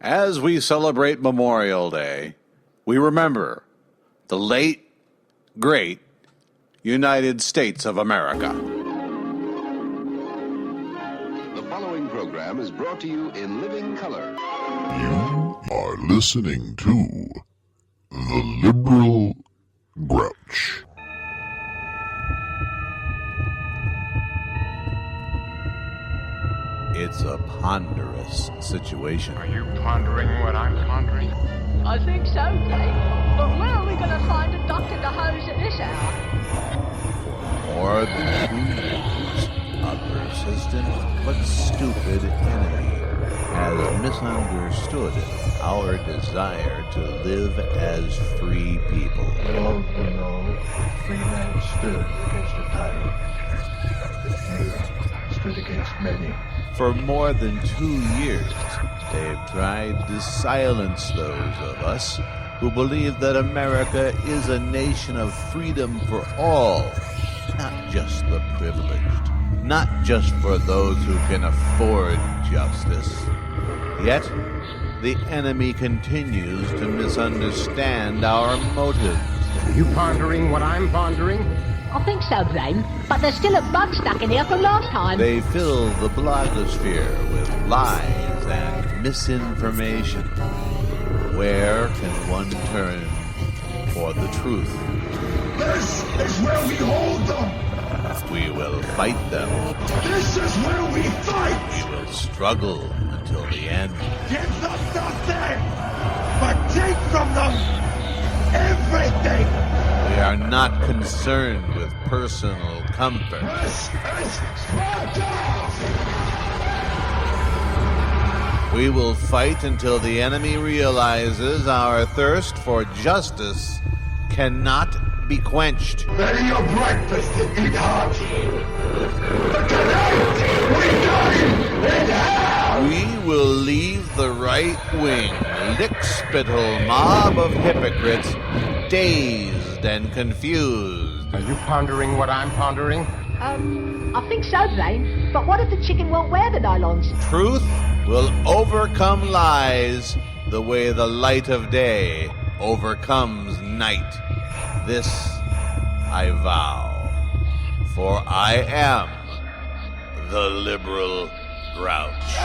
As we celebrate Memorial Day, we remember the late, great United States of America. The following program is brought to you in living color. You are listening to The Liberal Grouch. It's a ponderous situation. Are you pondering what I'm pondering? I think so, Dave. But where are we going to find a doctor to hose at this hour? For more than 2 years, a persistent but stupid enemy has misunderstood our desire to live as free people. Long ago, free men stood against a tyrant. Few stood against many. For more than 2 years, they've tried to silence those of us who believe that America is a nation of freedom for all, not just the privileged, not just for those who can afford justice. Yet, the enemy continues to misunderstand our motives. Are you pondering what I'm pondering? I think so, Dave. But there's still a bug stuck in here from last time. They fill the blogosphere with lies and misinformation. Where can one turn for the truth? This is where we hold them. We will fight them. This is where we fight. We will struggle until the end. Give them nothing, but take from them everything. We are not concerned with personal comfort. This is Sparta. We will fight until the enemy realizes our thirst for justice cannot be quenched. Bury your breakfast and eat hot. But tonight, we dine in hell. We will leave the right-wing, lick-spittle mob of hypocrites dazed and confused. Are you pondering what I'm pondering? I think so, Dave. But what if the chicken won't wear the nylons? Truth will overcome lies the way the light of day overcomes night. This I vow, for I am the Liberal Grouch.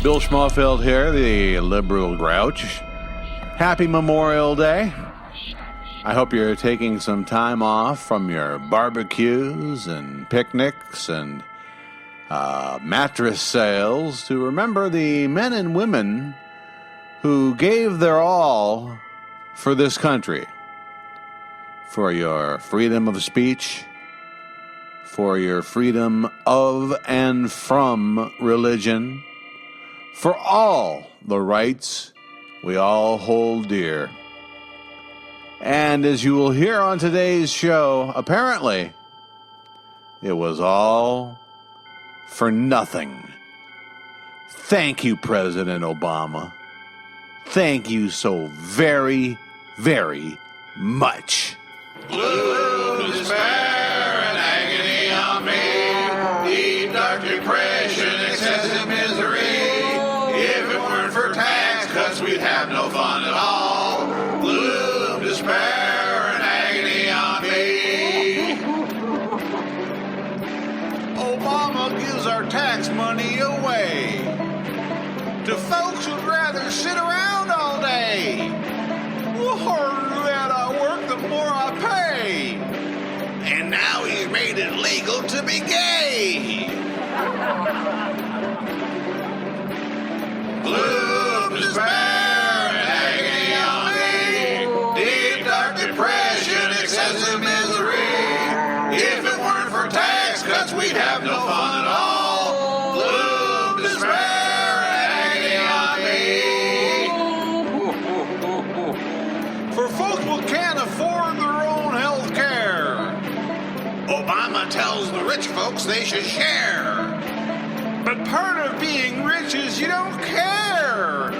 Bill Schmofeld here, the Liberal Grouch. Happy Memorial Day. I hope you're taking some time off from your barbecues and picnics and mattress sales to remember the men and women who gave their all for this country, for your freedom of speech, for your freedom of and from religion, for all the rights we all hold dear. And as you will hear on today's show, apparently, it was all for nothing. Thank you, President Obama. Thank you so very, very much. Gloom, despair, and agony on me. Deep, dark depression, excessive misery. If it weren't for tax cuts, we'd have no fun at all. Gloom, despair, and agony on me. Obama gives our tax money away to folks who'd rather sit around all day. The harder that I work, the more I pay. And now he's made it legal to be gay. Gloom, despair, and agony on me. Deep, dark depression, excessive misery. If it weren't for tax cuts, we'd have no fun at all. Gloom, despair, and agony on me. For folks who can't afford their own health care, Obama tells the rich folks they should share. But part of being rich is you don't care.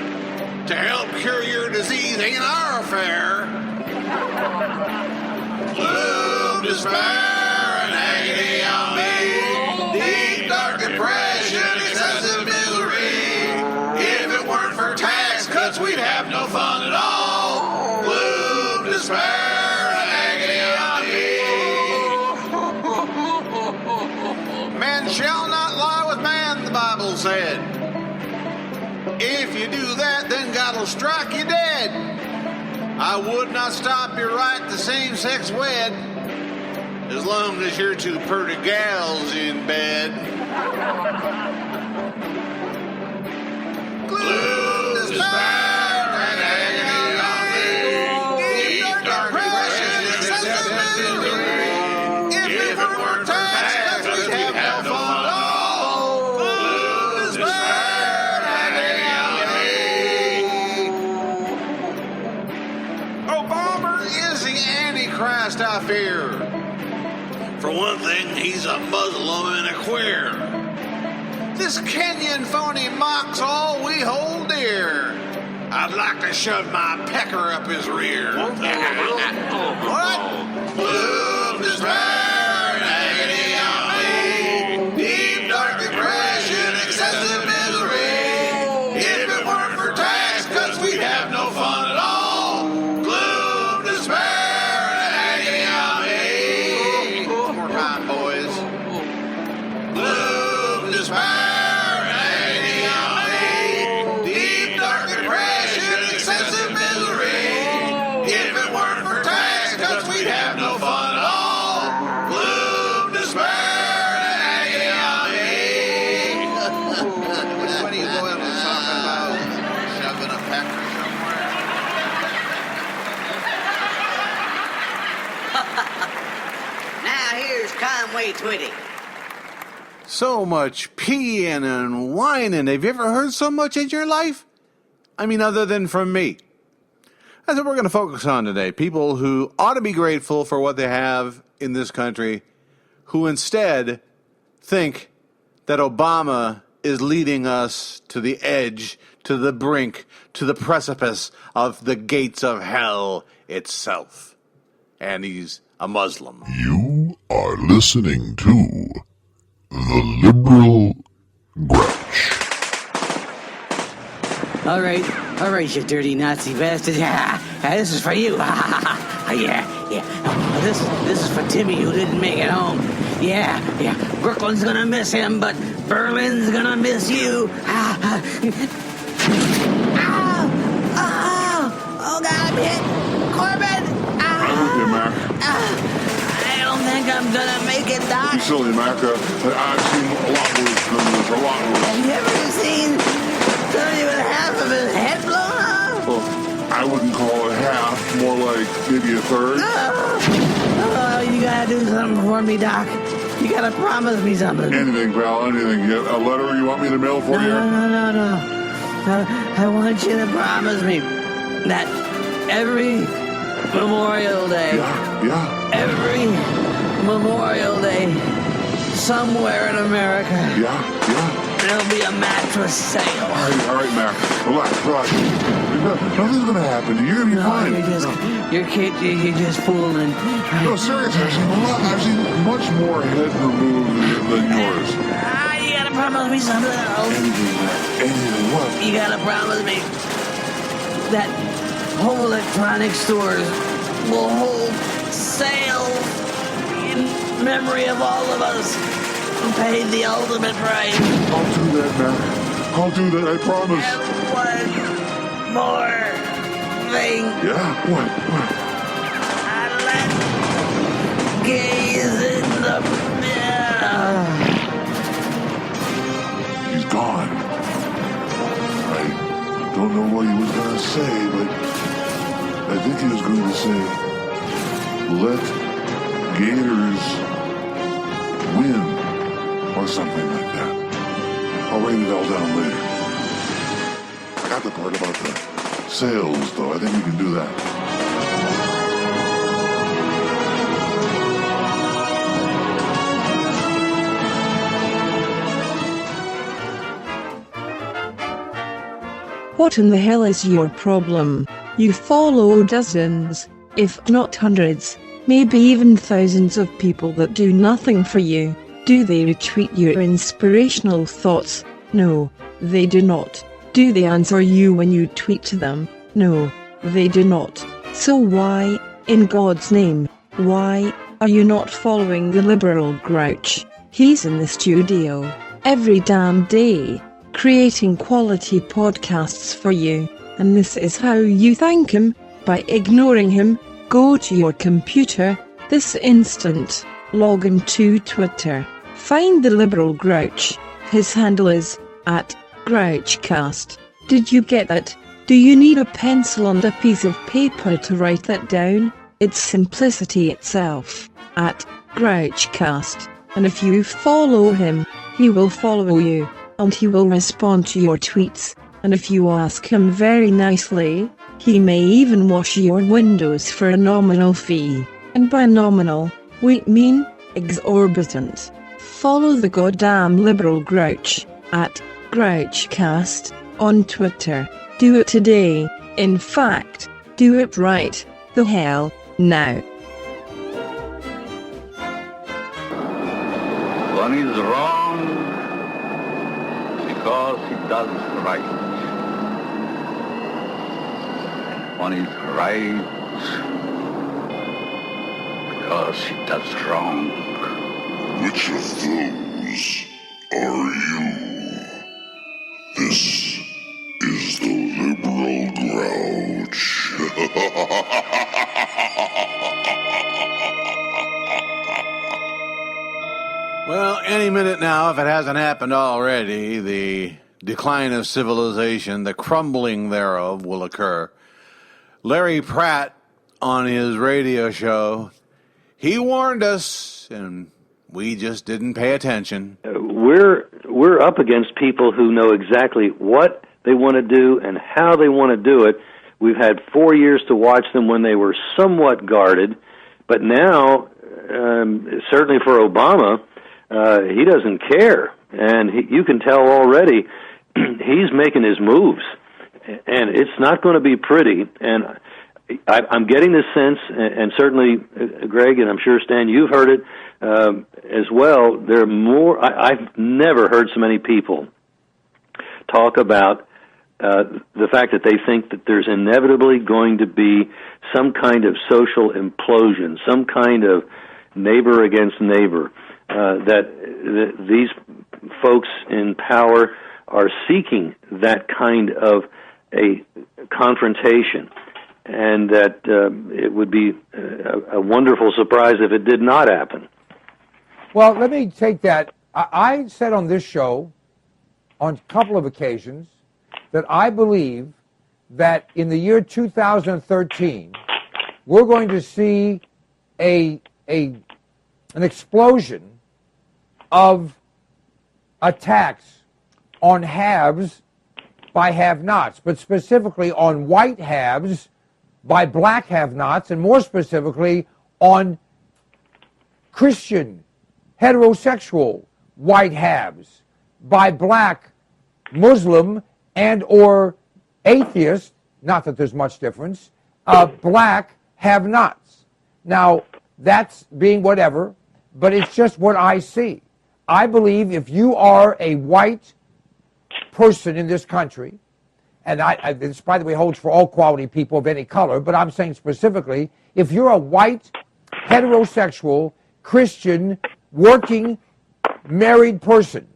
To help cure your disease ain't our affair. Gloom, despair, and agony on me. Deep, dark depression, Bible said. If you do that, then God will strike you dead. I would not stop your right to same-sex wed, as long as you're two pretty gals in bed. Gloom, despair, and agony on me. Deep depression, excessive misery. If it weren't for tax, we'd have no fun at all. Gloom, despair, and agony on me. Obama is the Antichrist, I fear. For one thing, he's a Muslim and a queer. This Kenyan phony mocks all we hold dear. I'd like to shove my pecker up his rear. What? Gloom, despair, and agony on me. Deep, dark depression, excessive misery. If it weren't for tax cuts, we'd have no fun at all. Gloom, despair, and agony on me. One more time, boys. Gloom, despair. Now here's Conway Twitty. So much peeing and whining. Have you ever heard so much in your life? I mean, other than from me. That's what we're going to focus on today. People who ought to be grateful for what they have in this country, who instead think that Obama is leading us to the edge, to the brink, to the precipice of the gates of hell itself. And he's a Muslim. You are listening to The Liberal Grouch. All right, you dirty Nazi bastard. This is for you. Yeah. This is for Timmy who didn't make it home. Yeah. Brooklyn's gonna miss him, but Berlin's gonna miss you. Oh God, I'm hit. Corbin. Okay, Mac. I don't think I'm gonna make it, Doc. You silly, Mac. I've seen a lot worse than this. A lot worse. Have you ever seen somebody with half of his head blown off? Well, I wouldn't call it half. More like maybe a third. Oh, you gotta do something for me, Doc. You gotta promise me something. Anything, pal. Anything. A letter you want me to mail for you? No. I want you to promise me that every Memorial Day. Yeah. Every Memorial Day, somewhere in America. Yeah. There'll be a mattress sale. All right, Mac. Relax. Nothing's gonna happen to you. You're gonna be fine. You're just fooling. No, seriously, I've seen much more head removed than yours. You gotta promise me something else. Anything, Mac. Anything. What? You gotta promise me that home electronic stores will hold sales in memory of all of us who paid the ultimate price. I'll do that, Mac. I'll do that, I promise. And one more thing. Yeah? What? I let gaze in the mirror. He's gone. I don't know what he was going to say, but I think he was going to say, let Gators win, or something like that. I'll write it all down later. I got the part about the sales, though. I think we can do that. What in the hell is your problem? You follow dozens, if not hundreds, maybe even thousands of people that do nothing for you. Do they retweet your inspirational thoughts? No, they do not. Do they answer you when you tweet to them? No, they do not. So why, in God's name, why are you not following the liberal grouch? He's in the studio. every damn day, creating quality podcasts for you. And this is how you thank him, by ignoring him. Go to your computer this instant, log into Twitter, find the Liberal Grouch. His handle is @GrouchCast. Did you get that? Do you need a pencil and a piece of paper to write that down? It's simplicity itself, @GrouchCast. And if you follow him, he will follow you, and he will respond to your tweets. And if you ask him very nicely, he may even wash your windows for a nominal fee. And by nominal, we mean exorbitant. Follow the goddamn Liberal Grouch, @GrouchCast, on Twitter. Do it today. In fact, do it right the hell now. One is wrong because he does right. One is right because he does wrong. Which of those are you? This is the Liberal Grouch. Well, any minute now, if it hasn't happened already, the decline of civilization, the crumbling thereof, will occur. Larry Pratt, on his radio show, he warned us, and we just didn't pay attention. We're up against people who know exactly what they want to do and how they want to do it. We've had 4 years to watch them when they were somewhat guarded, but now, certainly for Obama, he doesn't care, and you can tell already he's making his moves, and it's not going to be pretty. And I'm getting this sense, and certainly Greg, and I'm sure Stan, you've heard it as well. There are more. I've never heard so many people talk about the fact that they think that there's inevitably going to be some kind of social implosion, some kind of neighbor against neighbor, that these folks in power are seeking that kind of a confrontation, and that it would be a wonderful surprise if it did not happen. Well, let me take that. I said on this show on a couple of occasions that I believe that in the year 2013, we're going to see an explosion of attacks on haves by have-nots, but specifically on white haves by black have-nots, and more specifically on Christian, heterosexual white haves by black, Muslim, and or atheist, not that there's much difference, black have-nots. Now, that's being whatever, but it's just what I see. I believe if you are a white person in this country, and this, by the way, holds for all quality people of any color, but I'm saying specifically, if you're a white, heterosexual, Christian, working, married person,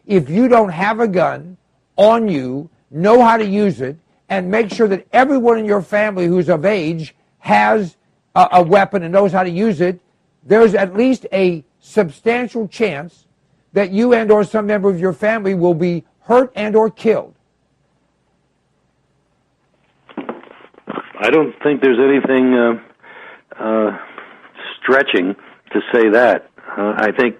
if you don't have a gun on you, know how to use it, and make sure that everyone in your family who's of age has a weapon and knows how to use it, there's at least a substantial chance that you and or some member of your family will be hurt and or killed. I don't think there's anything stretching to say that. I think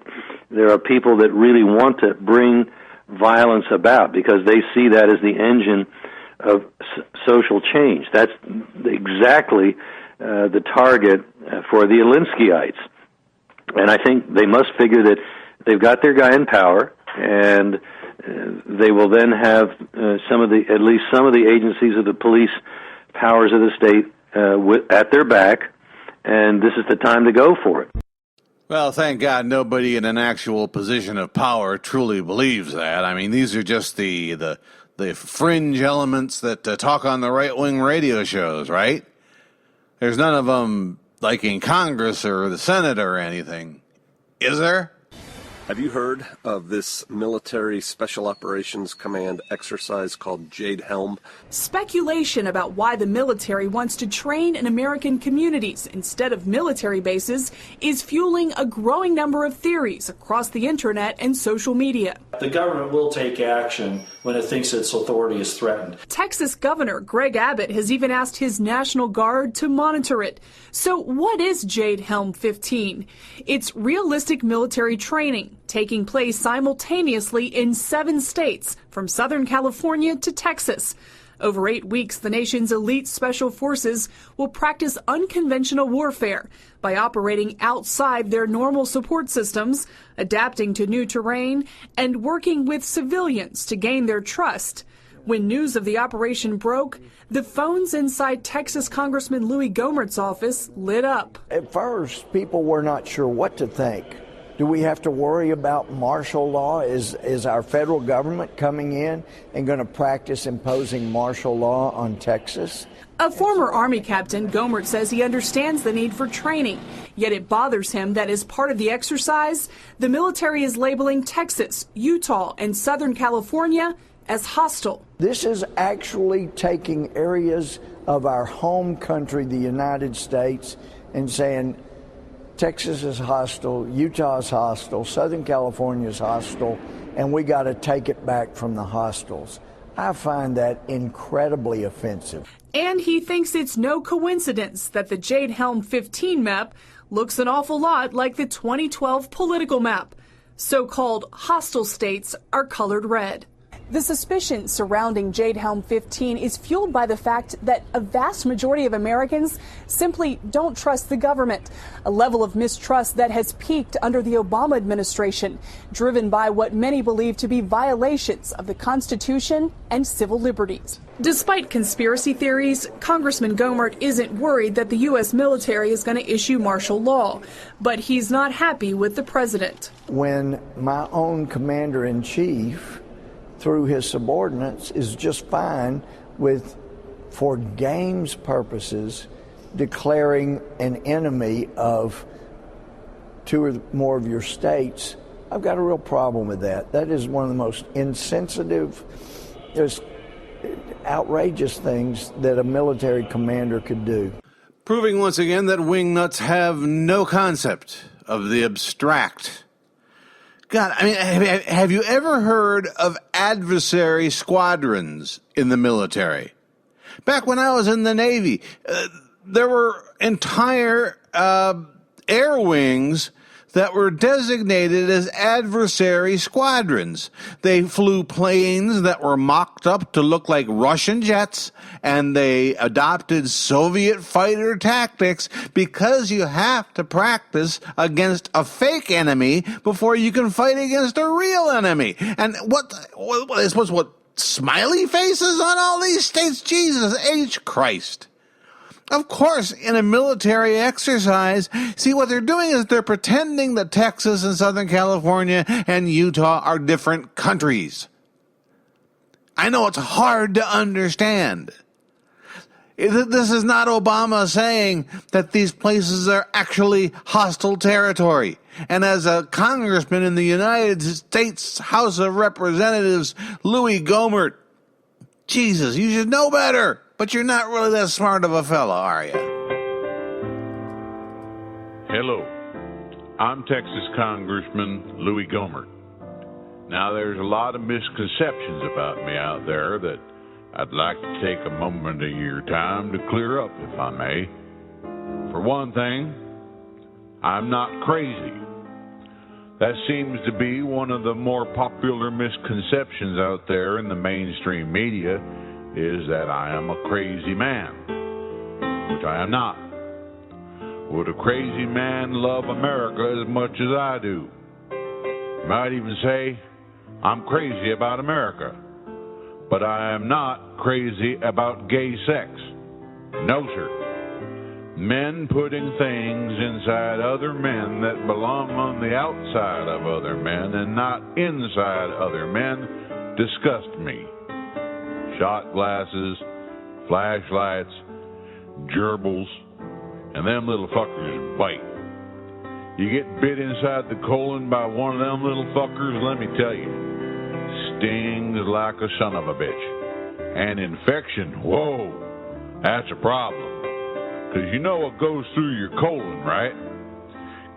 there are people that really want to bring violence about because they see that as the engine of social change. That's exactly the target for the Alinskyeites. And I think they must figure that they've got their guy in power, and they will then have at least some of the agencies of the police powers of the state at their back, and this is the time to go for it. Well, thank God nobody in an actual position of power truly believes that. I mean, these are just the fringe elements that talk on the right-wing radio shows, right? There's none of them like in Congress or the Senate or anything. Is there? Have you heard of this military special operations command exercise called Jade Helm? Speculation about why the military wants to train in American communities instead of military bases is fueling a growing number of theories across the internet and social media. The government will take action when it thinks its authority is threatened. Texas Governor Greg Abbott has even asked his National Guard to monitor it. So what is Jade Helm 15? It's realistic military training taking place simultaneously in 7 states, from Southern California to Texas. Over 8 weeks, the nation's elite special forces will practice unconventional warfare by operating outside their normal support systems, adapting to new terrain, and working with civilians to gain their trust. When news of the operation broke, the phones inside Texas Congressman Louis Gohmert's office lit up. At first, people were not sure what to think. Do we have to worry about martial law? Is our federal government coming in and going to practice imposing martial law on Texas? A former Army captain, Gohmert says he understands the need for training, yet it bothers him that as part of the exercise, the military is labeling Texas, Utah, and Southern California as hostile. This is actually taking areas of our home country, the United States, and saying Texas is hostile, Utah is hostile, Southern California is hostile, and we got to take it back from the hostiles. I find that incredibly offensive. And he thinks it's no coincidence that the Jade Helm 15 map looks an awful lot like the 2012 political map. So-called hostile states are colored red. The suspicion surrounding Jade Helm 15 is fueled by the fact that a vast majority of Americans simply don't trust the government, a level of mistrust that has peaked under the Obama administration, driven by what many believe to be violations of the Constitution and civil liberties. Despite conspiracy theories, Congressman Gohmert isn't worried that the U.S. military is going to issue martial law, but he's not happy with the president. When my own commander-in-chief, through his subordinates, is just fine with, for games purposes, declaring an enemy of 2 or more of your states, I've got a real problem with that. That is one of the most insensitive, just outrageous things that a military commander could do. Proving once again that wingnuts have no concept of the abstract. God, I mean, have you ever heard of adversary squadrons in the military? Back when I was in the Navy, there were entire air wings that were designated as adversary squadrons. They flew planes that were mocked up to look like Russian jets, and they adopted Soviet fighter tactics because you have to practice against a fake enemy before you can fight against a real enemy. And what smiley faces on all these states? Jesus H. Christ. Of course, in a military exercise, see, what they're doing is they're pretending that Texas and Southern California and Utah are different countries. I know it's hard to understand. This is not Obama saying that these places are actually hostile territory. And as a congressman in the United States House of Representatives, Louis Gohmert, Jesus, you should know better. But you're not really that smart of a fellow, are you? Hello, I'm Texas Congressman Louis Gohmert. Now, there's a lot of misconceptions about me out there that I'd like to take a moment of your time to clear up, if I may. For one thing, I'm not crazy. That seems to be one of the more popular misconceptions out there in the mainstream media, is that I am a crazy man, which I am not. Would a crazy man love America as much as I do? You might even say I'm crazy about America, but I am not crazy about gay sex. No, sir. Men putting things inside other men that belong on the outside of other men and not inside other men disgust me. Shot glasses, flashlights, gerbils, and them little fuckers bite. You get bit inside the colon by one of them little fuckers, let me tell you, stings like a son of a bitch. And infection, whoa, that's a problem. Because you know what goes through your colon, right?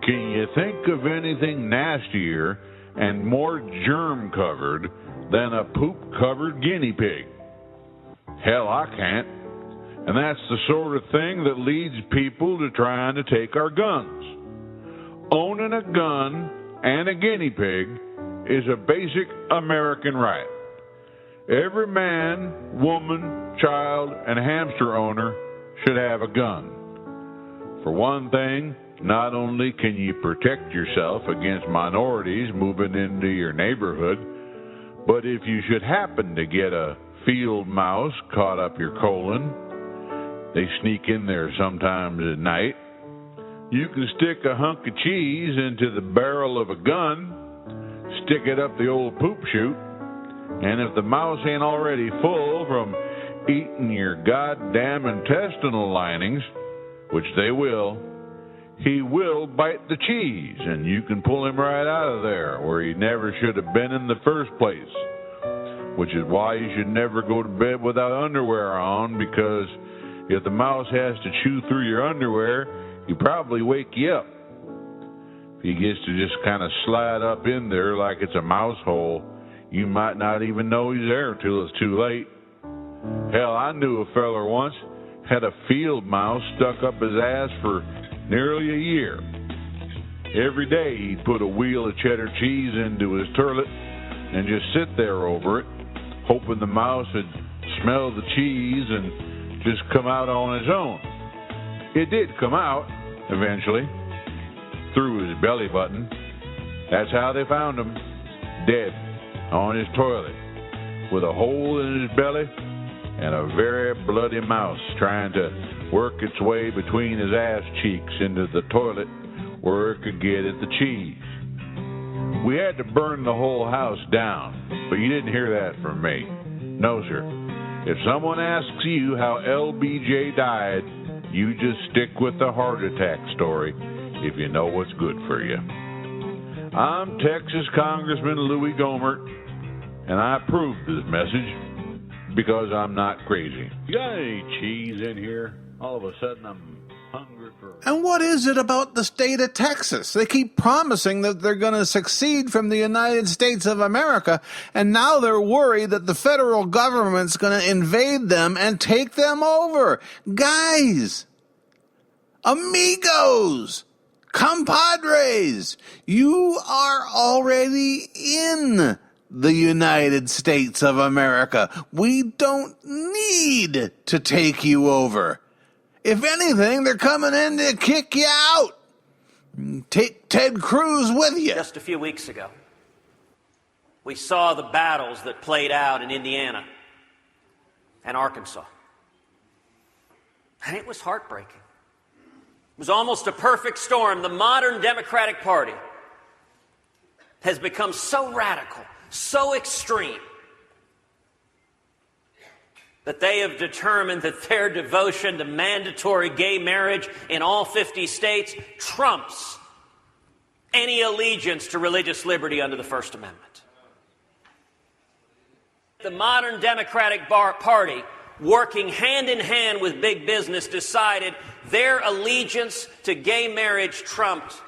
Can you think of anything nastier and more germ-covered than a poop-covered guinea pig? Hell, I can't. And that's the sort of thing that leads people to trying to take our guns. Owning a gun and a guinea pig is a basic American right. Every man, woman, child, and hamster owner should have a gun. For one thing, not only can you protect yourself against minorities moving into your neighborhood, but if you should happen to get a field mouse caught up your colon, they sneak in there sometimes at night, you can stick a hunk of cheese into the barrel of a gun, stick it up the old poop chute, and if the mouse ain't already full from eating your goddamn intestinal linings, which they will, he will bite the cheese, and you can pull him right out of there where he never should have been in the first place, which is why you should never go to bed without underwear on, because if the mouse has to chew through your underwear, he'll probably wake you up. If he gets to just kind of slide up in there like it's a mouse hole, you might not even know he's there till it's too late. Hell, I knew a feller once had a field mouse stuck up his ass for nearly a year. Every day he'd put a wheel of cheddar cheese into his toilet and just sit there over it, hoping the mouse would smell the cheese and just come out on its own. It did come out, eventually, through his belly button. That's how they found him, dead, on his toilet, with a hole in his belly and a very bloody mouse trying to work its way between his ass cheeks into the toilet where it could get at the cheese. We had to burn the whole house down, but you didn't hear that from me. No, sir. If someone asks you how LBJ died, you just stick with the heart attack story if you know what's good for you. I'm Texas Congressman Louis Gohmert, and I approve this message because I'm not crazy. You got any cheese in here? All of a sudden I'm hungry for... And what is it about the state of Texas? They keep promising that they're going to succeed from the United States of America, and now they're worried that the federal government's going to invade them and take them over. Guys, amigos, compadres, you are already in the United States of America. We don't need to take you over. If anything, they're coming in to kick you out. Take Ted Cruz with you. Just a few weeks ago, we saw the battles that played out in Indiana and Arkansas. And it was heartbreaking. It was almost a perfect storm. The modern Democratic Party has become so radical, so extreme, that they have determined that their devotion to mandatory gay marriage in all 50 states trumps any allegiance to religious liberty under the First Amendment. The modern Democratic Party, working hand in hand with big business, decided their allegiance to gay marriage trumped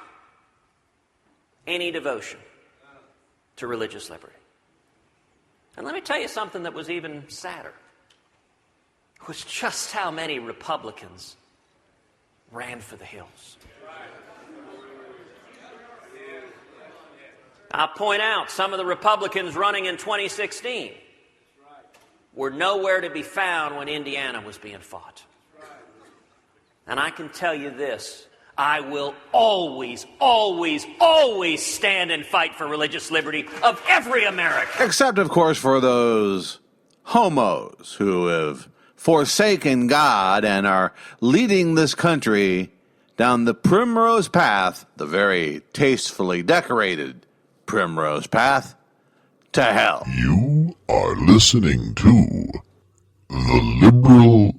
any devotion to religious liberty. And let me tell you something that was even sadder. Was just how many Republicans ran for the hills. I'll point out some of the Republicans running in 2016 were nowhere to be found when Indiana was being fought. And I can tell you this, I will always, always, always stand and fight for religious liberty of every American. Except, of course, for those homos who have forsaken God and are leading this country down the primrose path, the very tastefully decorated primrose path, to hell. You are listening to The Liberal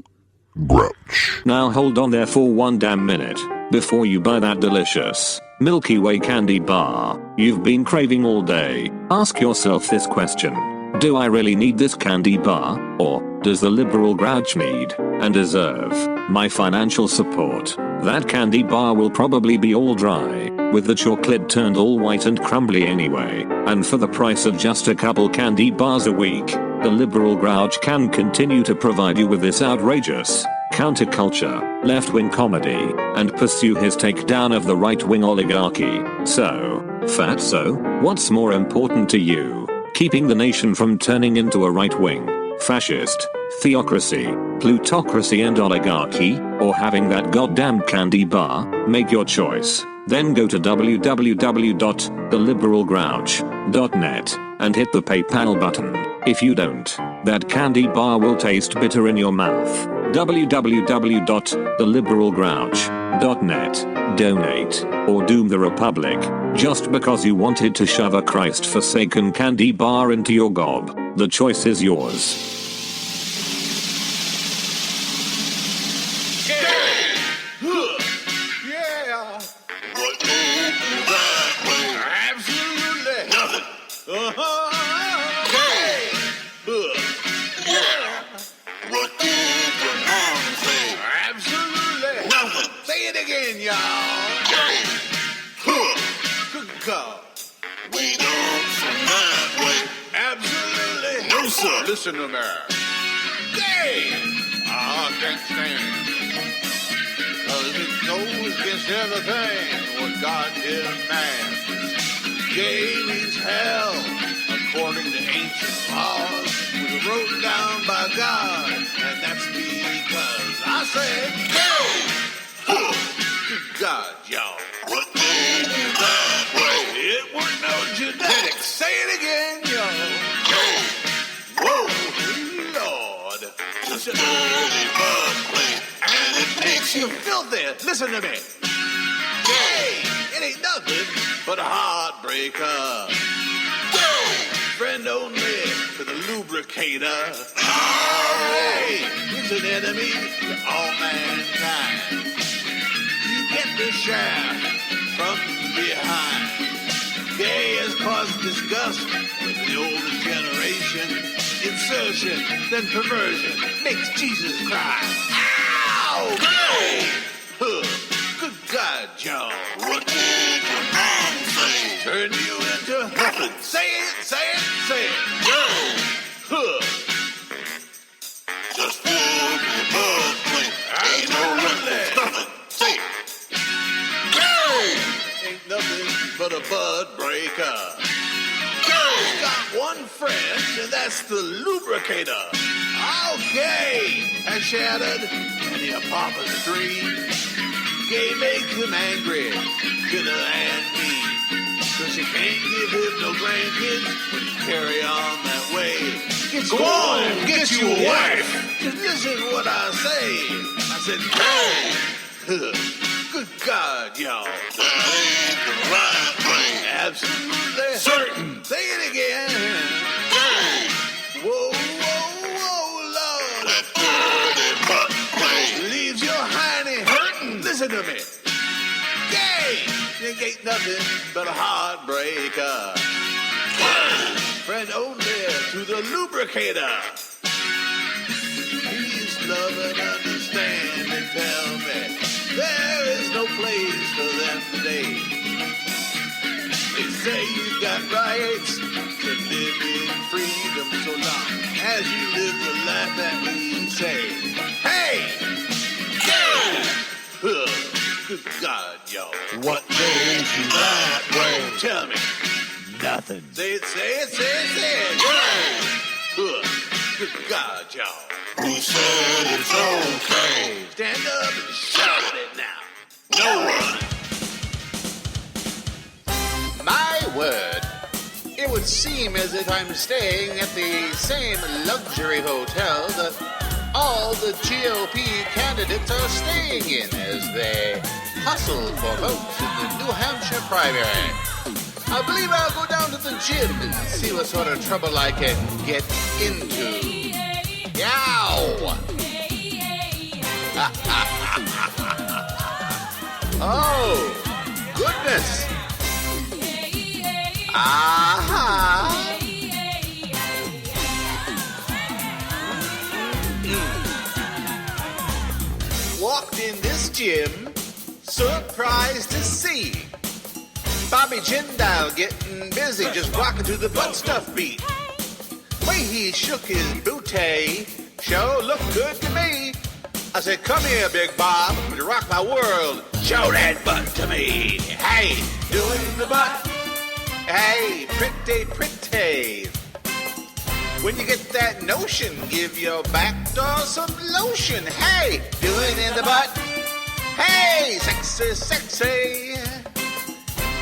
Grouch. Now hold on there for one damn minute before you buy that delicious Milky Way candy bar you've been craving all day. Ask yourself this question. Do I really need this candy bar, or does the liberal grouch need and deserve my financial support? That candy bar will probably be all dry, with the chocolate turned all white and crumbly anyway, and for the price of just a couple candy bars a week, the liberal grouch can continue to provide you with this outrageous counterculture, left-wing comedy, and pursue his takedown of the right-wing oligarchy. So, Fatso, what's more important to you? Keeping the nation from turning into a right-wing, fascist, theocracy, plutocracy and oligarchy, or having that goddamn candy bar? Make your choice. Then go to www.theliberalgrouch.net and hit the PayPal button. If you don't, that candy bar will taste bitter in your mouth. www.theliberalgrouch.net. Donate, or doom the Republic, just because you wanted to shove a Christ-forsaken candy bar into your gob. The choice is yours. Listen to me. Gay! I can't stand. Cause it goes against everything what God demands. Gay means hell, according to ancient laws, was wrote down by God, and that's because I said gay! Good God, y'all. What made you that way? It weren't no genetics. Say it again, y'all. Whoa, Lord. It's a dirty bug play, and it makes you filthy. Listen to me. Hey, it ain't nothing but a heartbreaker. Friend only to the lubricator. Hey, it's an enemy to all mankind. You get the shaft from behind. Gay has caused disgust with the older generation. Insertion, then perversion makes Jesus cry. Ow! Gay! Huh. Good God, John. What did your mom say? Turn you into nothing. Say it, say it, say it. Gay! Huh. Just fool the bug play. Ain't no nothing. Say it. Gay! Ain't nothing but a bud breaker. Got one friend, and that's the lubricator. Okay, has shattered many a papa's dream. Gay makes him angry, bitter and mean. Cause you can't give him no grandkids when you carry on that way. Go on, get you a wife. Just listen to what I say. I said, hey, good God, y'all. That ain't the right way. Absolutely certain. Say it again. Hey. Whoa, whoa, whoa, Lord. That dirty butt play leaves your hiney hurting. Listen to me. Gay, it ain't nothing but a heartbreaker. Friend only to the lubricator. Please love and understand and tell me there is no place for them today. They say you got rights to live in freedom so long as you live the life that we say. Hey! Good God, y'all. What made you that way? Tell me. Nothing. Say it, say it, say it, say it. Good God, y'all. Who said it's okay? Stand up and shout it now. No one. My word. It would seem as if I'm staying at the same luxury hotel that all the GOP candidates are staying in as they hustle for votes in the New Hampshire primary. I believe I'll go down to the gym and see what sort of trouble I can get into. Yow! Oh, good business. Aha! Walked in this gym, surprised to see Bobby Jindal getting busy, just rocking to the butt stuff beat. Way he shook his booty, sure looked good to me. I said, come here, Big Bob, to rock my world. Show that butt to me. Hey, doing the butt. Hey, pretty, pretty. When you get that notion, give your back door some lotion. Hey, do it in the butt. Hey, sexy, sexy.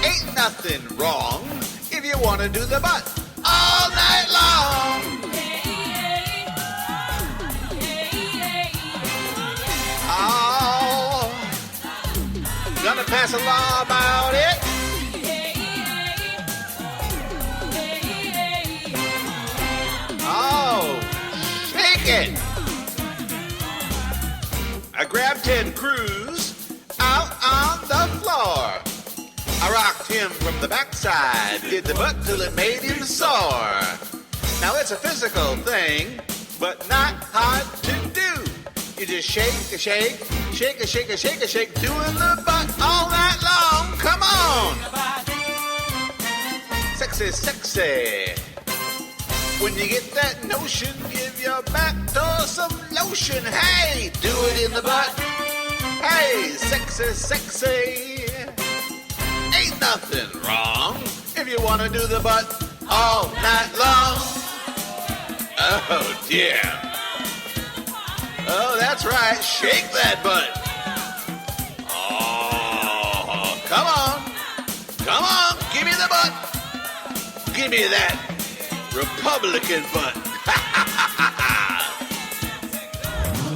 Ain't nothing wrong if you want to do the butt all night long. Oh, gonna pass a law about it. Oh, shake it. I grabbed Ted Cruz out on the floor. I rocked him from the backside, did the butt till it made him sore. Now it's a physical thing, but not hard to do. You just shake a shake, shake a shake a shake a shake, doing the butt all night long. Come on! Sexy, sexy. When you get that notion, give your back door some lotion. Hey, do it in the butt. Hey, sexy, sexy. Ain't nothing wrong if you want to do the butt all night long. Oh, dear. Oh, that's right. Shake that butt. Oh, come on. Come on. Give me the butt. Give me that Republican butt.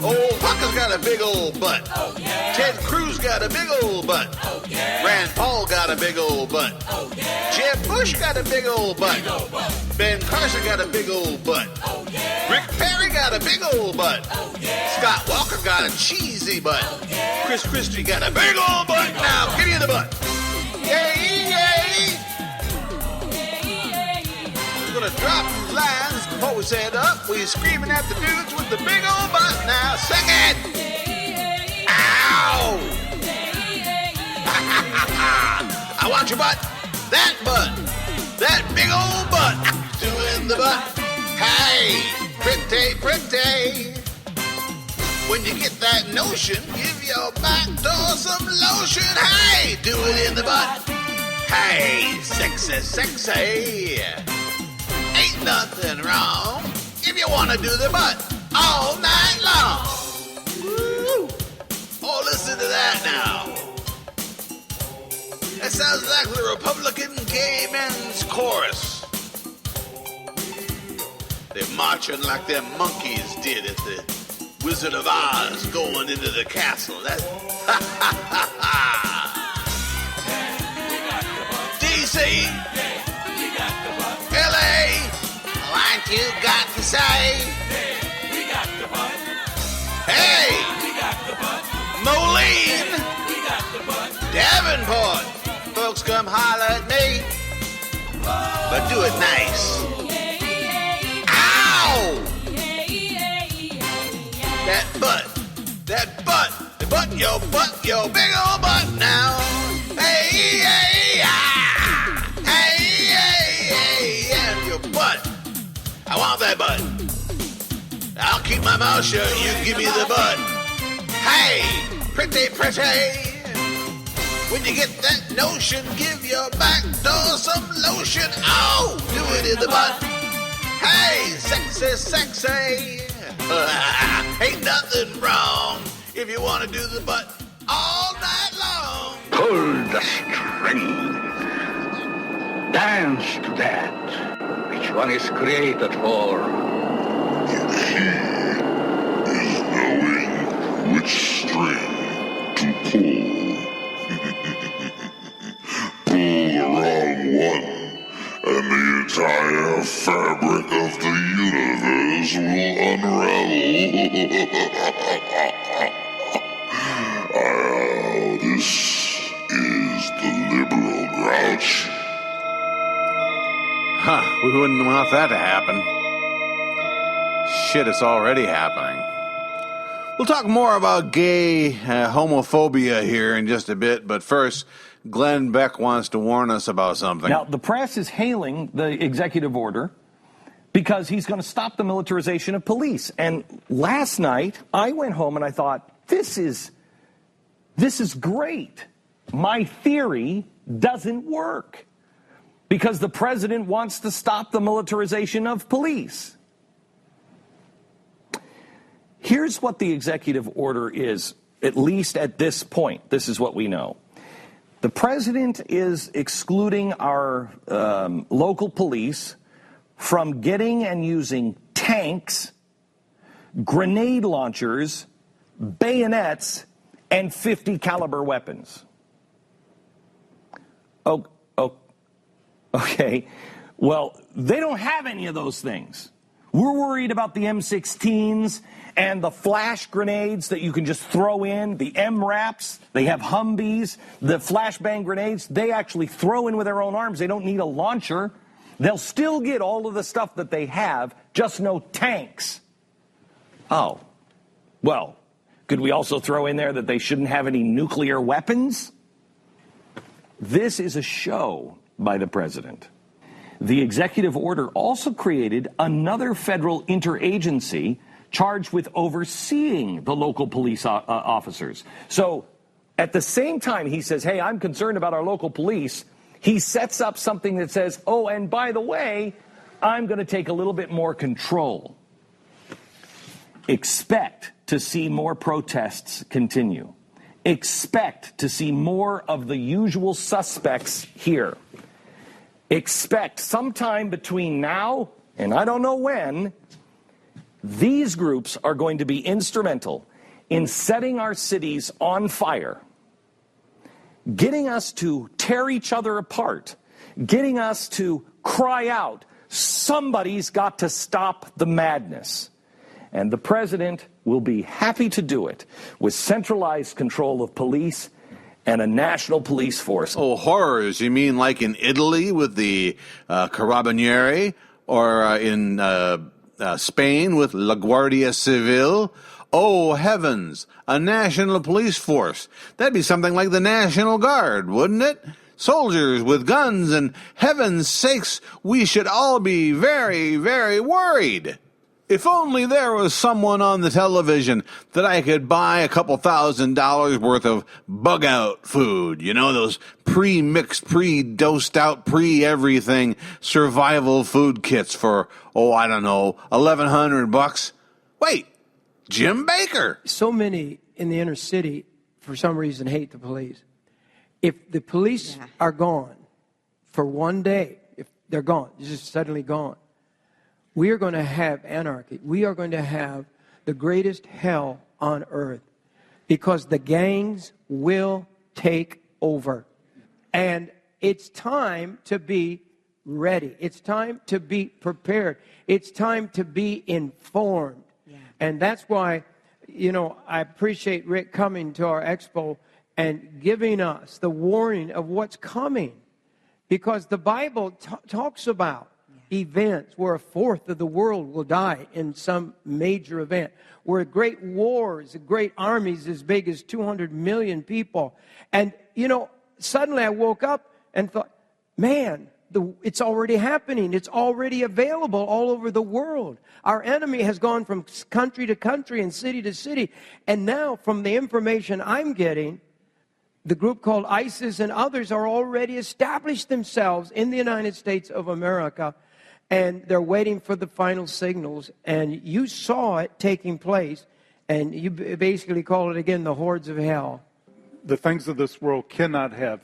Old Hucker's got a big old butt. Oh, yeah. Ted Cruz got a big old butt. Oh, yeah. Rand Paul got a big old butt. Oh, yeah. Jeb Bush got a big old butt. Ben Carson got a big old butt. Oh, yeah. Rick Perry got a big old butt. Oh, yeah. Scott Walker got a cheesy butt. Oh, yeah. Chris Christie got a big old butt. Now, give me the butt. Yay, yay. We're going to drop these lines before we set up. We're screaming at the dudes with the big old butt. Now, sing it. Ow. I want your butt. That butt. That big old butt. Doing the butt. Hey, pretty, pretty. When you get that notion, give your back door some lotion. Hey, do it in the butt. Hey, sexy, sexy. Ain't nothing wrong if you want to do the butt all night long. Woo. Oh, listen to that now. That sounds like the Republican gay men's chorus. They're marching like them monkeys did at the Wizard of Oz going into the castle. That's DC, LA, what you got to say? Hey, Moline, Davenport, folks come holler at me, but do it nice. Ow! That butt, the butt in your big old butt now. Hey, hey, ah! Hey, hey, hey, yeah, your butt. I want that butt. I'll keep my mouth shut, you give me the butt. Hey, pretty, pretty. When you get that notion, give your back door some lotion. Oh, do it in the butt. Hey, sexy, sexy. Ain't nothing wrong if you want to do the butt all night long. Pull the string. Dance to that. Which one is created for? The key is knowing which string to pull. Pull the wrong one, and the entire fabric of the universe will unravel. This is the liberal march. Huh, we wouldn't want that to happen. Shit, it's already happening. We'll talk more about gay homophobia here in just a bit, but first, Glenn Beck wants to warn us about something. Now, the press is hailing the executive order because he's going to stop the militarization of police. And last night, I went home and I thought, this is great. My theory doesn't work because the president wants to stop the militarization of police. Here's what the executive order is, at least at this point. This is what we know. The president is excluding our local police from getting and using tanks, grenade launchers, bayonets, and .50 caliber weapons. Okay. Well, they don't have any of those things. We're worried about the M16s and the flash grenades that you can just throw in, the MRAPs. They have Humvees, the flashbang grenades. They actually throw in with their own arms. They don't need a launcher. They'll still get all of the stuff that they have, just no tanks. Oh, well, could we also throw in there that they shouldn't have any nuclear weapons? This is a show by the president. The executive order also created another federal interagency charged with overseeing the local police officers. So at the same time he says, hey, I'm concerned about our local police, he sets up something that says, oh, and by the way, I'm going to take a little bit more control. Expect to see more protests continue. Expect to see more of the usual suspects here. Expect sometime between now and I don't know when, these groups are going to be instrumental in setting our cities on fire, getting us to tear each other apart, getting us to cry out, somebody's got to stop the madness. And the president will be happy to do it with centralized control of police and a national police force. Oh, horrors. You mean like in Italy with the Carabinieri, or in Spain with La Guardia Civil? Oh, heavens, a national police force. That'd be something like the National Guard, wouldn't it? Soldiers with guns, and heaven's sakes, we should all be very, very worried. If only there was someone on the television that I could buy a couple $1,000s worth of bug-out food. You know, those pre-mixed, pre-dosed out, pre-everything survival food kits for, I don't know, $1,100. Wait, Jim Baker. So many in the inner city, for some reason, hate the police. If the police are gone for one day, if they're gone, just suddenly gone, we are going to have anarchy. We are going to have the greatest hell on earth because the gangs will take over. And it's time to be ready. It's time to be prepared. It's time to be informed. Yeah. And that's why, I appreciate Rick coming to our expo and giving us the warning of what's coming. Because the Bible talks about events where a fourth of the world will die in some major event, where great wars, great armies as big as 200 million people. And, suddenly I woke up and thought, man, it's already happening. It's already available all over the world. Our enemy has gone from country to country and city to city. And now, from the information I'm getting, the group called ISIS and others are already established themselves in the United States of America. And they're waiting for the final signals. And you saw it taking place. And you basically call it, again, the hordes of hell. The things of this world cannot have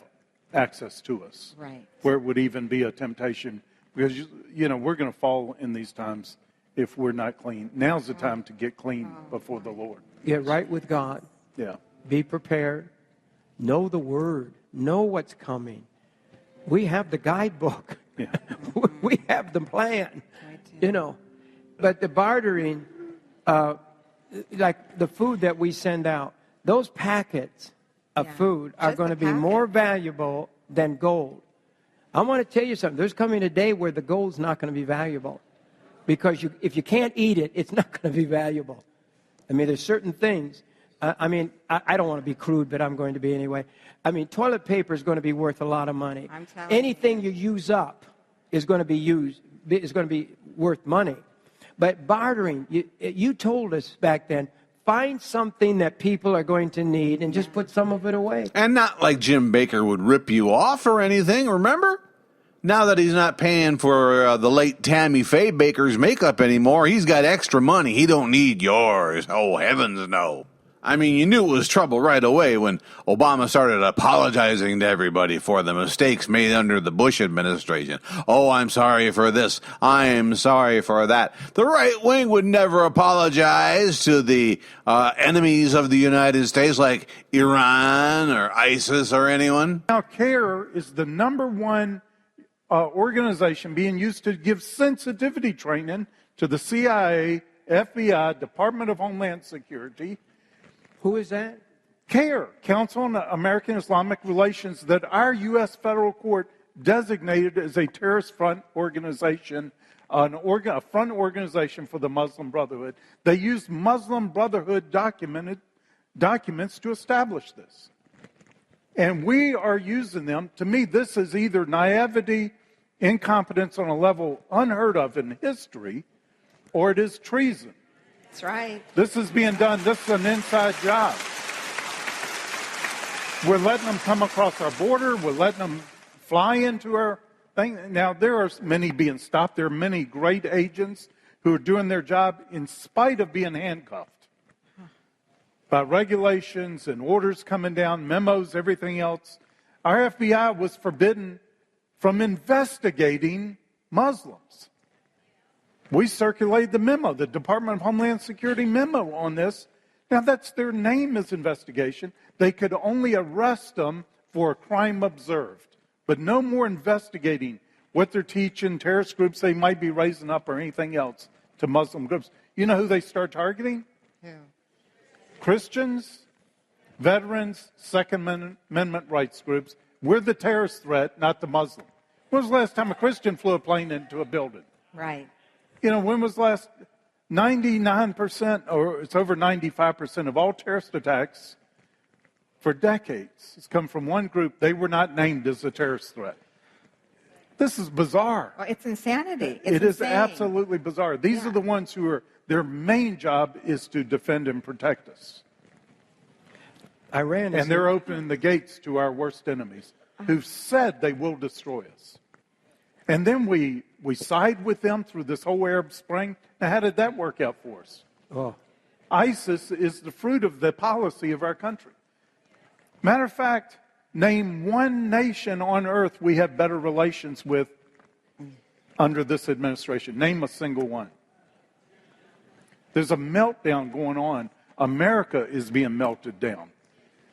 access to us. Right. Where it would even be a temptation. Because, we're going to fall in these times if we're not clean. Now's the time to get clean before the Lord. Get right with God. Yeah. Be prepared. Know the Word. Know what's coming. We have the guidebook. Yeah. We have the plan, But the bartering, like the food that we send out, those packets of food are going to be more valuable than gold. I want to tell you something. There's coming a day where the gold's not going to be valuable. Because if you can't eat it, it's not going to be valuable. I mean, there's certain things. I don't want to be crude, but I'm going to be anyway. I mean, toilet paper is going to be worth a lot of money. I'm telling Anything you use up is going to be worth money. But bartering, you told us back then, find something that people are going to need and just put some of it away. And not like Jim Baker would rip you off or anything, remember? Now that he's not paying for the late Tammy Faye Baker's makeup anymore, he's got extra money. He don't need yours. Oh, heavens no. I mean, you knew it was trouble right away when Obama started apologizing to everybody for the mistakes made under the Bush administration. Oh, I'm sorry for this. I'm sorry for that. The right wing would never apologize to the enemies of the United States like Iran or ISIS or anyone. Now, CARE is the number one organization being used to give sensitivity training to the CIA, FBI, Department of Homeland Security. Who is that? CARE, Council on American Islamic Relations, that our U.S. federal court designated as a terrorist front organization, a front organization for the Muslim Brotherhood. They used Muslim Brotherhood documents to establish this. And we are using them. To me, this is either naivety, incompetence on a level unheard of in history, or it is treason. That's right. This is being done. This is an inside job. We're letting them come across our border. We're letting them fly into our thing. Now, there are many being stopped. There are many great agents who are doing their job in spite of being handcuffed by regulations and orders coming down, memos, everything else. Our FBI was forbidden from investigating Muslims. We circulated the memo, the Department of Homeland Security memo on this. Now, that's their name is investigation. They could only arrest them for a crime observed, but no more investigating what they're teaching, terrorist groups they might be raising up or anything else to Muslim groups. You know who they start targeting? Yeah. Christians, veterans, Second Amendment rights groups. We're the terrorist threat, not the Muslim. When was the last time a Christian flew a plane into a building? Right. You know, when was the last 99%, or it's over 95% of all terrorist attacks for decades has come from one group. They were not named as a terrorist threat. This is bizarre. Well, it's insanity. It is absolutely bizarre. These are the ones who are, their main job is to defend and protect us. Iran is... And they're opening the gates to our worst enemies who've said they will destroy us. And then we side with them through this whole Arab Spring. Now, how did that work out for us? Oh. ISIS is the fruit of the policy of our country. Matter of fact, name one nation on earth we have better relations with under this administration. Name a single one. There's a meltdown going on. America is being melted down.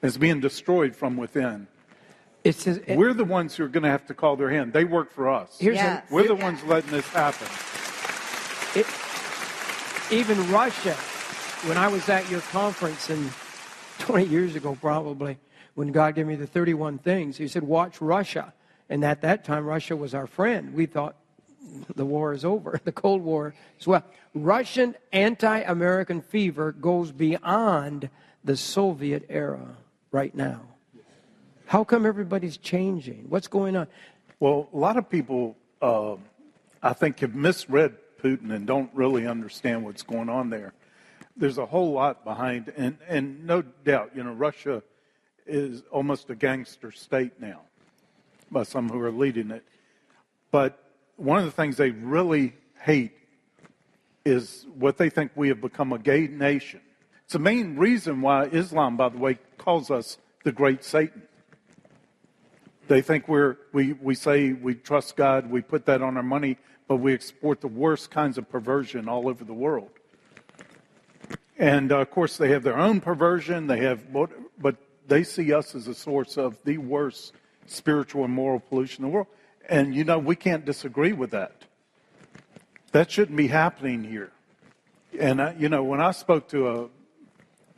It's being destroyed from within. We're the ones who are going to have to call their hand. They work for us. We're the ones letting this happen. Even Russia, when I was at your conference 20 years ago probably, when God gave me the 31 things, he said, watch Russia. And at that time, Russia was our friend. We thought the war is over, the Cold War as well. Russian anti-American fever goes beyond the Soviet era right now. How come everybody's changing? What's going on? Well, a lot of people, I think, have misread Putin and don't really understand what's going on there. There's a whole lot behind, and no doubt, you know, Russia is almost a gangster state now by some who are leading it. But one of the things they really hate is what they think we have become a gay nation. It's the main reason why Islam, by the way, calls us the great Satan. They think we say we trust God, we put that on our money, but we export the worst kinds of perversion all over the world. And, of course, they have their own perversion, but they see us as a source of the worst spiritual and moral pollution in the world. And, you know, we can't disagree with that. That shouldn't be happening here. And, you know, when I spoke to a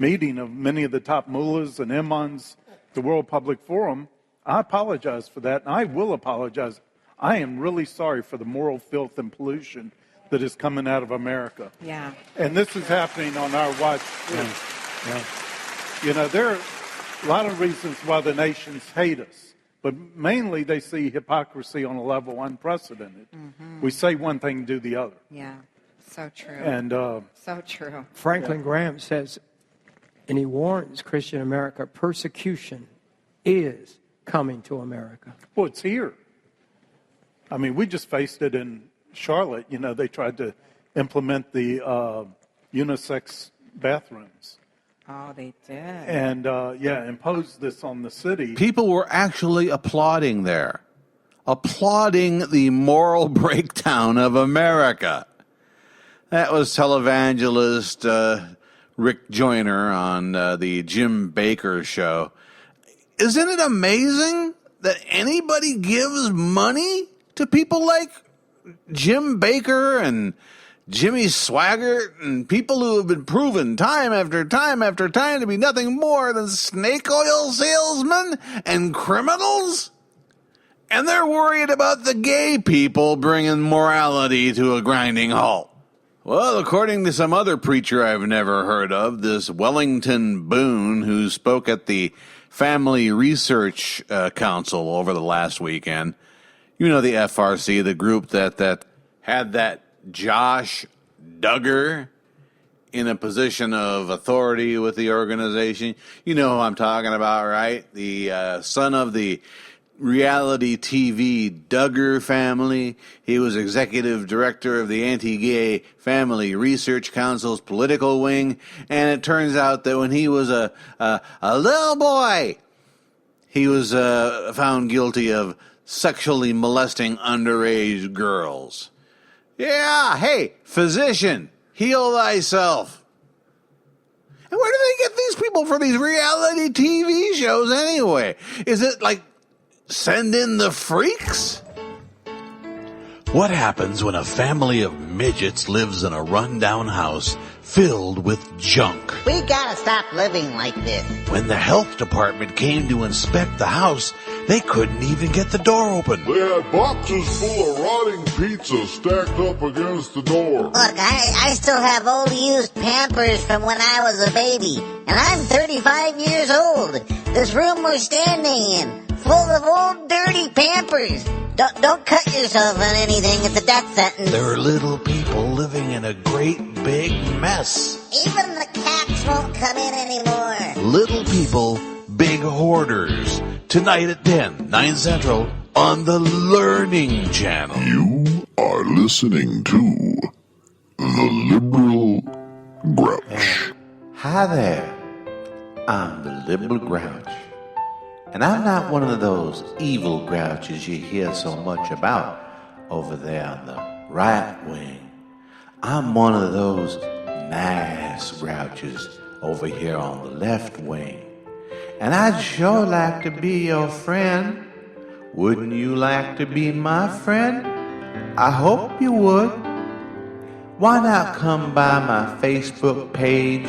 meeting of many of the top mullahs and imams, the World Public Forum, I apologize for that, and I will apologize. I am really sorry for the moral filth and pollution that is coming out of America. Yeah. And this is happening on our watch, too. Yeah. You know, there are a lot of reasons why the nations hate us, but mainly they see hypocrisy on a level unprecedented. Mm-hmm. We say one thing, do the other. Yeah. So true. And so true. Franklin Graham says, and he warns Christian America, persecution is coming to America. Well, it's here. I mean, we just faced it in Charlotte. You know, they tried to implement the unisex bathrooms. Oh, they did. And, impose this on the city. People were actually applauding there, applauding the moral breakdown of America. That was televangelist Rick Joyner on the Jim Baker show. Isn't it amazing that anybody gives money to people like Jim Baker and Jimmy Swaggart and people who have been proven time after time after time to be nothing more than snake oil salesmen and criminals? And they're worried about the gay people bringing morality to a grinding halt. Well, according to some other preacher I've never heard of, this Wellington Boone, who spoke at the Family Research Council over the last weekend, you know, the FRC, the group that had that Josh Duggar in a position of authority with the organization. You know who I'm talking about, right? The son of the reality TV Duggar family. He was executive director of the Anti-Gay Family Research Council's political wing, and it turns out that when he was a little boy, he was found guilty of sexually molesting underage girls. Yeah, hey, physician, heal thyself. And where do they get these people for these reality TV shows anyway? Is it like send in the freaks? What happens when a family of midgets lives in a rundown house filled with junk? We gotta stop living like this. When the health department came to inspect the house, they couldn't even get the door open. They had boxes full of rotting pizza stacked up against the door. Look, I still have old used Pampers from when I was a baby, and I'm 35 years old. This room we're standing in, full of old dirty Pampers. Don't cut yourself on anything. It's a death sentence. There are little people living in a great big mess. Even the cats won't come in anymore. Little people, big hoarders. Tonight at 10, 9 Central on the Learning Channel. You are listening to The Liberal Grouch. Hi there. I'm the Liberal Grouch. And I'm not one of those evil grouches you hear so much about over there on the right wing. I'm one of those nice grouches over here on the left wing. And I'd sure like to be your friend. Wouldn't you like to be my friend? I hope you would. Why not come by my Facebook page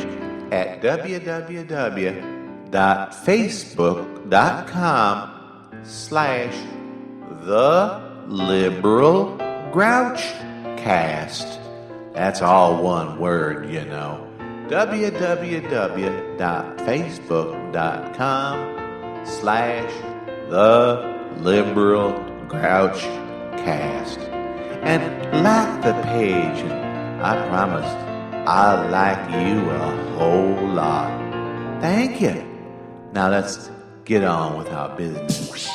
at www.facebook.com/TheLiberalGrouchCast. That's all one word, you know. www.facebook.com/TheLiberalGrouchCast. And like the page, and I promise I'll like you a whole lot. Thank you. Now let's get on with our business.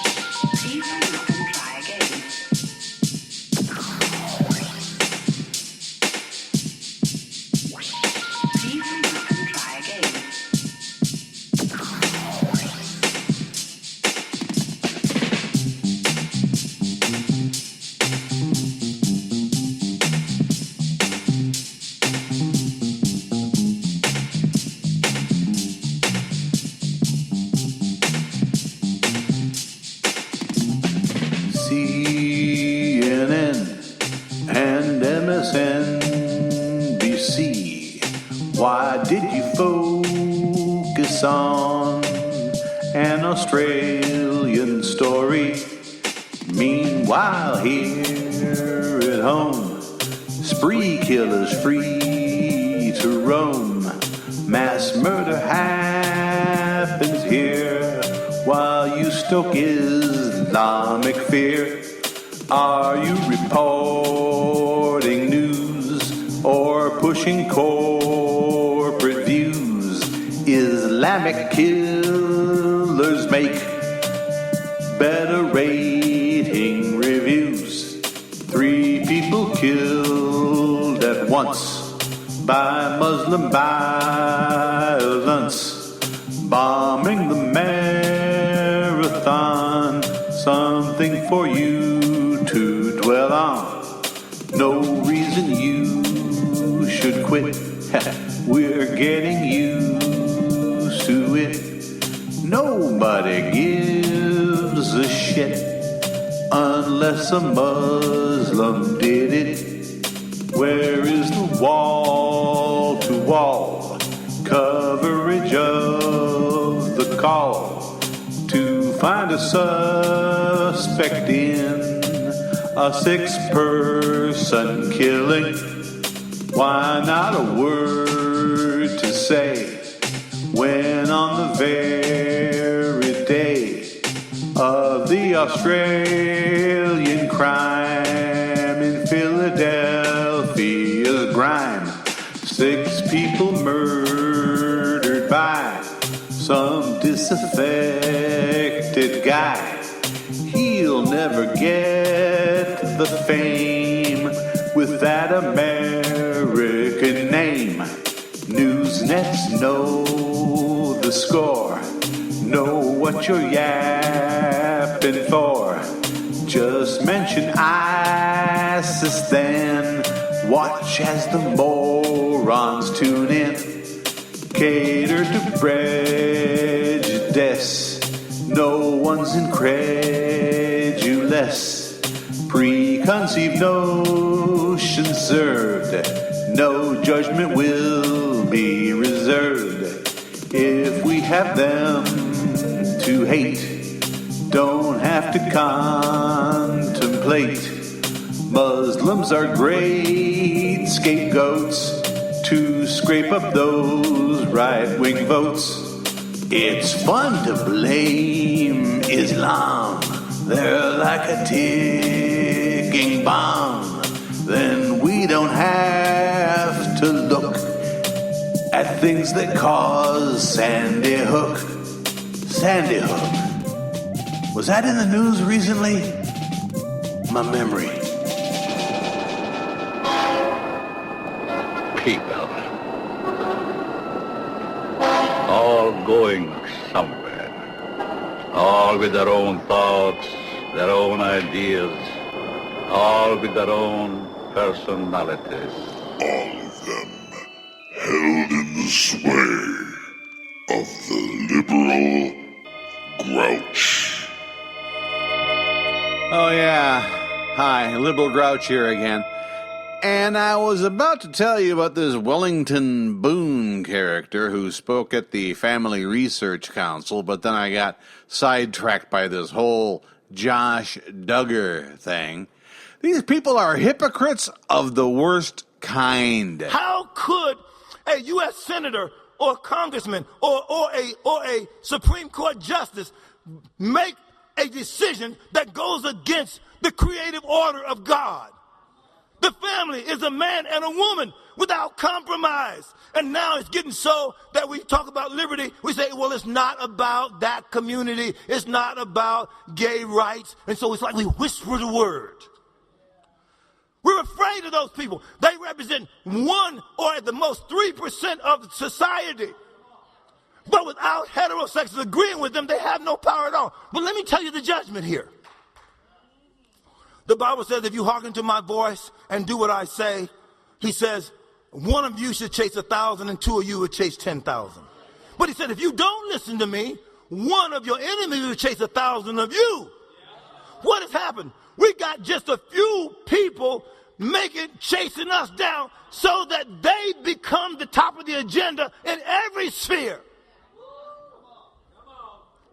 CNN and MSNBC. Why did you focus on an Australian story? Meanwhile, While here at home, spree killers free to roam. Mass murder happens here while you stoke Islamic fear. Are you reporting news or pushing corporate views? Islamic killers make better rating reviews. 3 people killed at once by Muslim violence. Bombing the marathon, something for you to dwell on. No reason you should quit. We're getting used to it. Nobody gives a shit unless a Muslim did it. Where is the wall-to-wall coverage of the call to find a suspect in a 6-person killing? Why not a word to say when on the very day of the Australian crime in Philadelphia's grime, 6 people murdered by some disaffected guy. He'll never get the fame with that American name. Newsnets know the score, know what you're yapping for. Just mention ISIS then, watch as the morons tune in. Cater to prejudice, no one's incredulous. Preconceived notions served, no judgment will be reserved. If we have them to hate, don't have to contemplate. Muslims are great scapegoats to scrape up those right-wing votes. It's fun to blame Islam. They're like a ticking bomb. Then we don't have to look at things that cause Sandy Hook. Sandy Hook. Was that in the news recently? My memory. People, all going somewhere, all with their own thoughts, their own ideas, all with their own personalities. All of them held in the sway of the liberal grouch. Oh, yeah. Hi, Liberal Grouch here again. And I was about to tell you about this Wellington Boone character who spoke at the Family Research Council, but then I got sidetracked by this whole Josh Duggar thing. These people are hypocrites of the worst kind. How could a U.S. senator or congressman or a Supreme Court justice make a decision that goes against the creative order of God? The family is a man and a woman without compromise. And now it's getting so that we talk about liberty, we say, well, it's not about that community. It's not about gay rights. And so it's like we whisper the word. We're afraid of those people. They represent 1 or at the most 3% of society. But without heterosexuals agreeing with them, they have no power at all. But let me tell you the judgment here. The Bible says, if you hearken to my voice and do what I say, he says, 1 of you should chase 1,000 and 2 of you would chase 10,000. But he said, if you don't listen to me, 1 of your enemies will chase 1,000 of you. What has happened? We got just a few people chasing us down so that they become the top of the agenda in every sphere.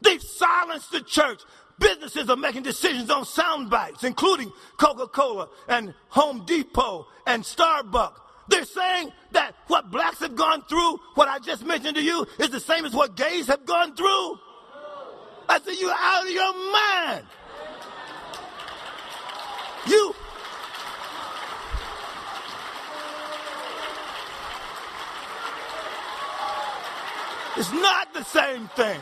They've silenced the church. businesses are making decisions on sound bites, including Coca-Cola and Home Depot and Starbucks. They're saying that what blacks have gone through, what I just mentioned to you, is the same as what gays have gone through. I said, you're out of your mind. It's not the same thing.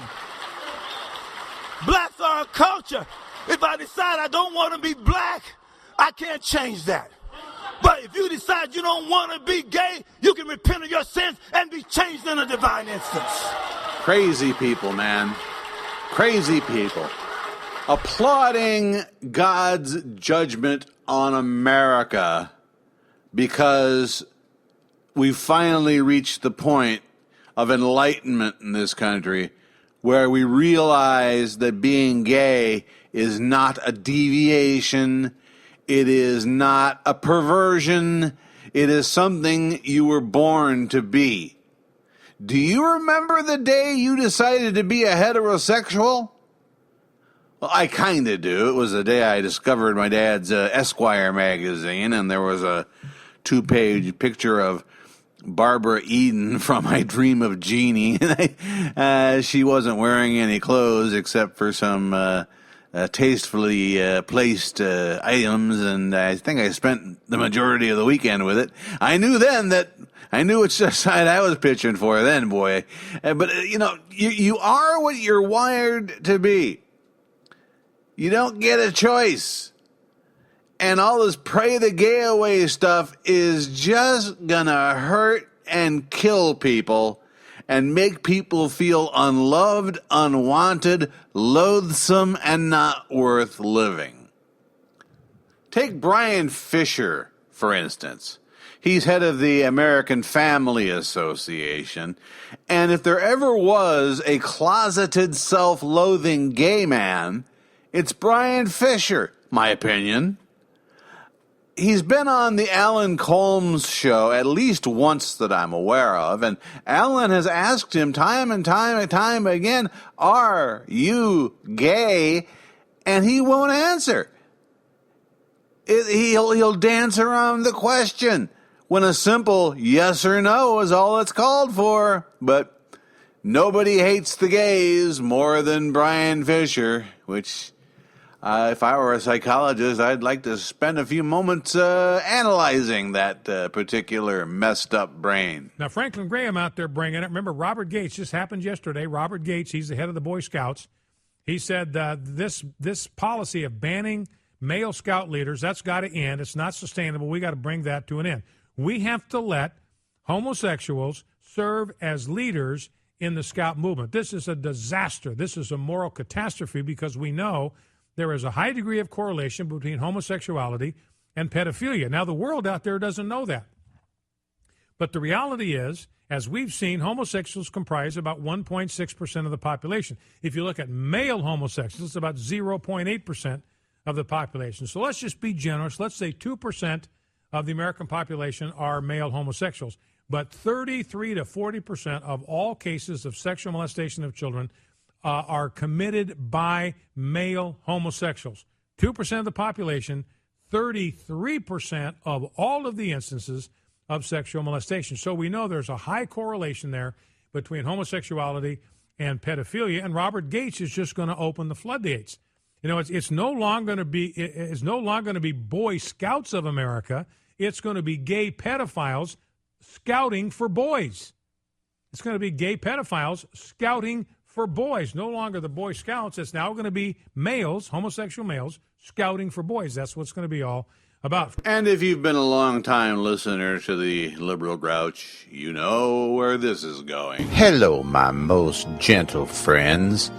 Blacks are a culture. If I decide I don't want to be black, I can't change that. But if you decide you don't want to be gay, you can repent of your sins and be changed in a divine instance. Crazy people, man. Crazy people. Applauding God's judgment on America because we finally reached the point of enlightenment in this country where we realize that being gay is not a deviation, it is not a perversion, it is something you were born to be. Do you remember the day you decided to be a heterosexual? Well, I kind of do. It was the day I discovered my dad's Esquire magazine, and there was a 2-page picture of Barbara Eden from I Dream of Jeannie. She wasn't wearing any clothes except for some tastefully placed items, and I think I spent the majority of the weekend with it. I knew which side I was pitching for then, boy. But, you are what you're wired to be. You don't get a choice. And all this pray the gay away stuff is just gonna hurt and kill people and make people feel unloved, unwanted, loathsome, and not worth living. Take Brian Fisher, for instance. He's head of the American Family Association, and if there ever was a closeted, self-loathing gay man, it's Brian Fisher, my opinion. He's been on the Alan Colmes show at least once that I'm aware of, and Alan has asked him time and time again, are you gay? And he won't answer. He'll dance around the question when a simple yes or no is all it's called for. But nobody hates the gays more than Brian Fisher, which... if I were a psychologist, I'd like to spend a few moments analyzing that particular messed up brain. Now, Franklin Graham out there bringing it. Remember, Robert Gates, just happened yesterday. Robert Gates, he's the head of the Boy Scouts. He said this policy of banning male scout leaders, that's got to end. It's not sustainable. We got to bring that to an end. We have to let homosexuals serve as leaders in the scout movement. This is a disaster. This is a moral catastrophe because we know there is a high degree of correlation between homosexuality and pedophilia. Now, the world out there doesn't know that. But the reality is, as we've seen, homosexuals comprise about 1.6% of the population. If you look at male homosexuals, it's about 0.8% of the population. So let's just be generous. Let's say 2% of the American population are male homosexuals. But 33 to 40% of all cases of sexual molestation of children are committed by male homosexuals. 2% of the population, 33% of all of the instances of sexual molestation. So we know there's a high correlation there between homosexuality and pedophilia, and Robert Gates is just going to open the floodgates. It's no longer going to be Boy Scouts of America. It's going to be gay pedophiles scouting for boys. It's going to be gay pedophiles scouting for boys. No longer the Boy Scouts. It's now going to be males, homosexual males, scouting for boys. That's what it's going to be all about. And if you've been a long-time listener to the Liberal Grouch, you know where this is going. Hello, my most gentle friends.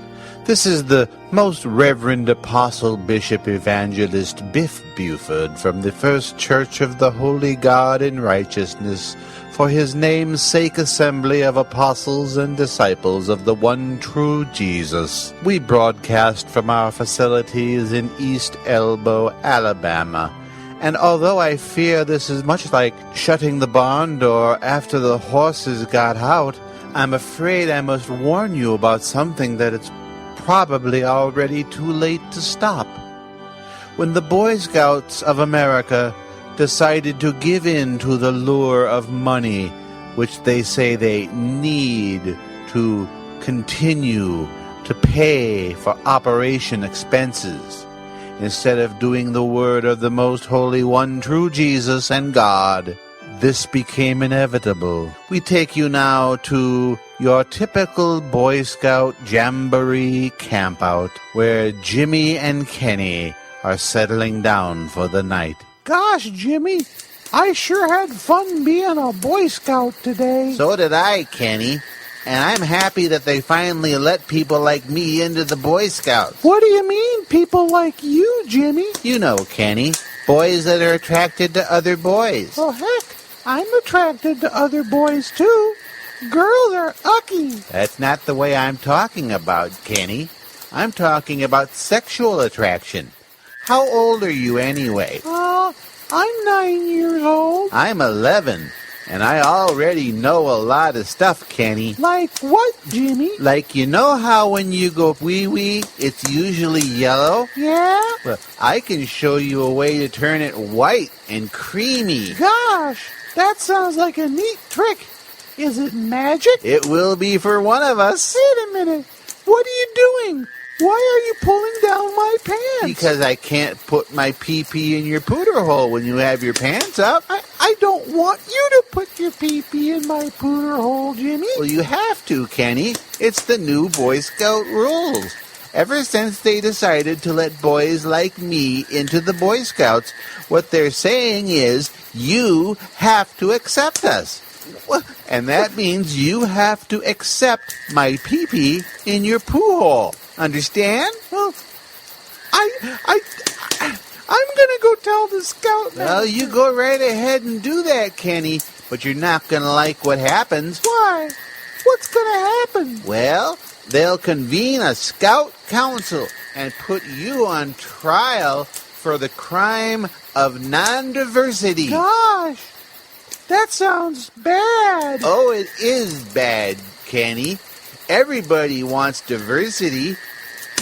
This is the Most Reverend Apostle Bishop Evangelist Biff Buford from the First Church of the Holy God in Righteousness, for his name's sake assembly of apostles and disciples of the one true Jesus. We broadcast from our facilities in East Elbow, Alabama. And although I fear this is much like shutting the barn door after the horses got out, I'm afraid I must warn you about something that it's probably already too late to stop. When the Boy Scouts of America decided to give in to the lure of money, which they say they need to continue to pay for operation expenses, instead of doing the word of the most holy one, true Jesus and God, this became inevitable. We take you now to your typical Boy Scout jamboree campout, where Jimmy and Kenny are settling down for the night. Gosh, Jimmy, I sure had fun being a Boy Scout today. So did I, Kenny. And I'm happy that they finally let people like me into the Boy Scouts. What do you mean, people like you, Jimmy? You know, Kenny, boys that are attracted to other boys. Well, heck, I'm attracted to other boys, too. Girls are ucky. That's not the way I'm talking about, Kenny. I'm talking about sexual attraction. How old are you anyway? I'm 9 years old. I'm 11, and I already know a lot of stuff, Kenny. Like what, Jimmy? Like, you know how when you go wee-wee, it's usually yellow? Yeah? Well, I can show you a way to turn it white and creamy. Gosh, that sounds like a neat trick. Is it magic? It will be for one of us. Wait a minute. What are you doing? Why are you pulling down my pants? Because I can't put my pee-pee in your pooter hole when you have your pants up. I don't want you to put your pee-pee in my pooter hole, Jimmy. Well, you have to, Kenny. It's the new Boy Scout rules. Ever since they decided to let boys like me into the Boy Scouts, what they're saying is, you have to accept us. And that means you have to accept my pee-pee in your poo hole. Understand? Well, I'm gonna go tell the scout now. Well, you go right ahead and do that, Kenny, but you're not gonna like what happens. Why? What's gonna happen? Well, they'll convene a scout council and put you on trial for the crime of non-diversity. Gosh, that sounds bad. Oh, it is bad, Kenny. Everybody wants diversity.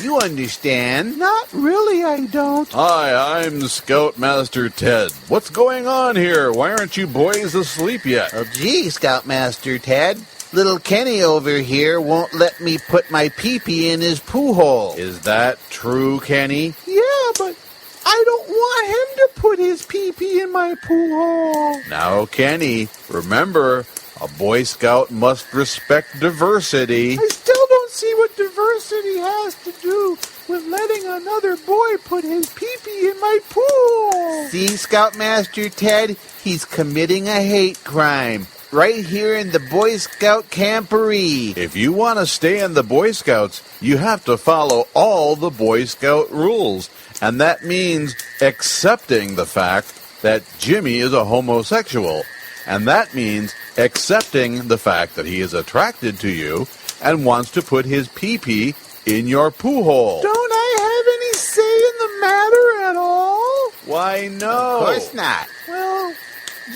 You understand? Not really, I don't. Hi, I'm Scoutmaster Ted. What's going on here? Why aren't you boys asleep yet? Oh, gee, Scoutmaster Ted. Little Kenny over here won't let me put my pee-pee in his poo hole. Is that true, Kenny? Yeah, but I don't want him to put his pee-pee in my poo hole. Now, Kenny, remember, a Boy Scout must respect diversity. I still don't see what diversity has to do with letting another boy put his pee-pee in my pool. See, Scoutmaster Ted, he's committing a hate crime right here in the Boy Scout camporee. If you want to stay in the Boy Scouts, you have to follow all the Boy Scout rules. And that means accepting the fact that Jimmy is a homosexual. And that means accepting the fact that he is attracted to you and wants to put his pee-pee in your poo hole. Don't I have any say in the matter at all? Why, no. Of course not. Well,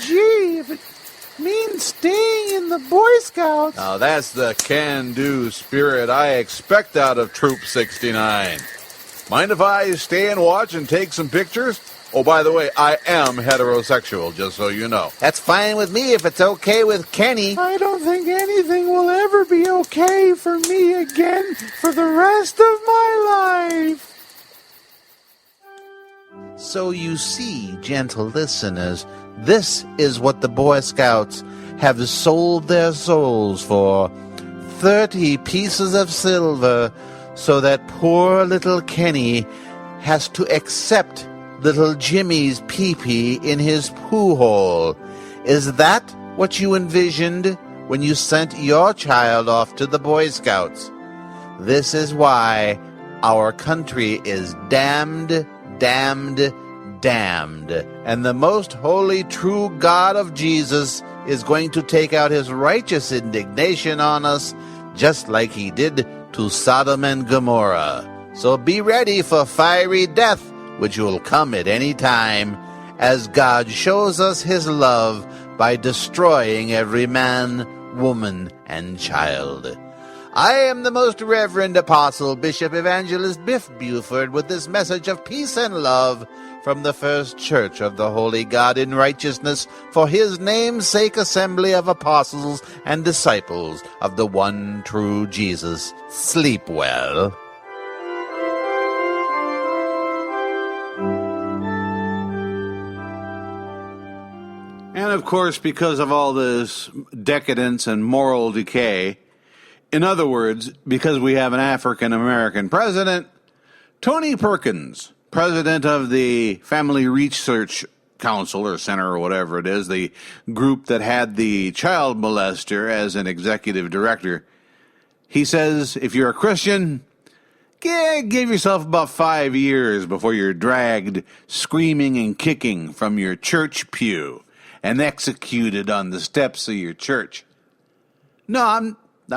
gee, if it means staying in the Boy Scouts. Now, that's the can-do spirit I expect out of Troop 69. Mind if I stay and watch and take some pictures? Oh, by the way, I am heterosexual, just so you know. That's fine with me if it's okay with Kenny. I don't think anything will ever be okay for me again for the rest of my life. So you see, gentle listeners, this is what the Boy Scouts have sold their souls for. 30 pieces of silver, so that poor little Kenny has to accept little Jimmy's pee-pee in his poo hole. Is that what you envisioned when you sent your child off to the Boy Scouts? This is why our country is damned, damned, damned. And the most holy, true God of Jesus is going to take out his righteous indignation on us, just like he did to Sodom and Gomorrah. So be ready for fiery death, which will come at any time, as God shows us his love by destroying every man, woman, and child. I am the most reverend apostle, Bishop Evangelist Biff Buford, with this message of peace and love from the First Church of the Holy God in Righteousness for his name's sake assembly of apostles and disciples of the one true Jesus. Sleep well. And of course, because of all this decadence and moral decay, in other words, because we have an African-American president, Tony Perkins, president of the Family Research Council or Center or whatever it is, the group that had the child molester as an executive director, he says if you're a Christian, give yourself about 5 years before you're dragged screaming and kicking from your church pew and executed on the steps of your church. No, I'm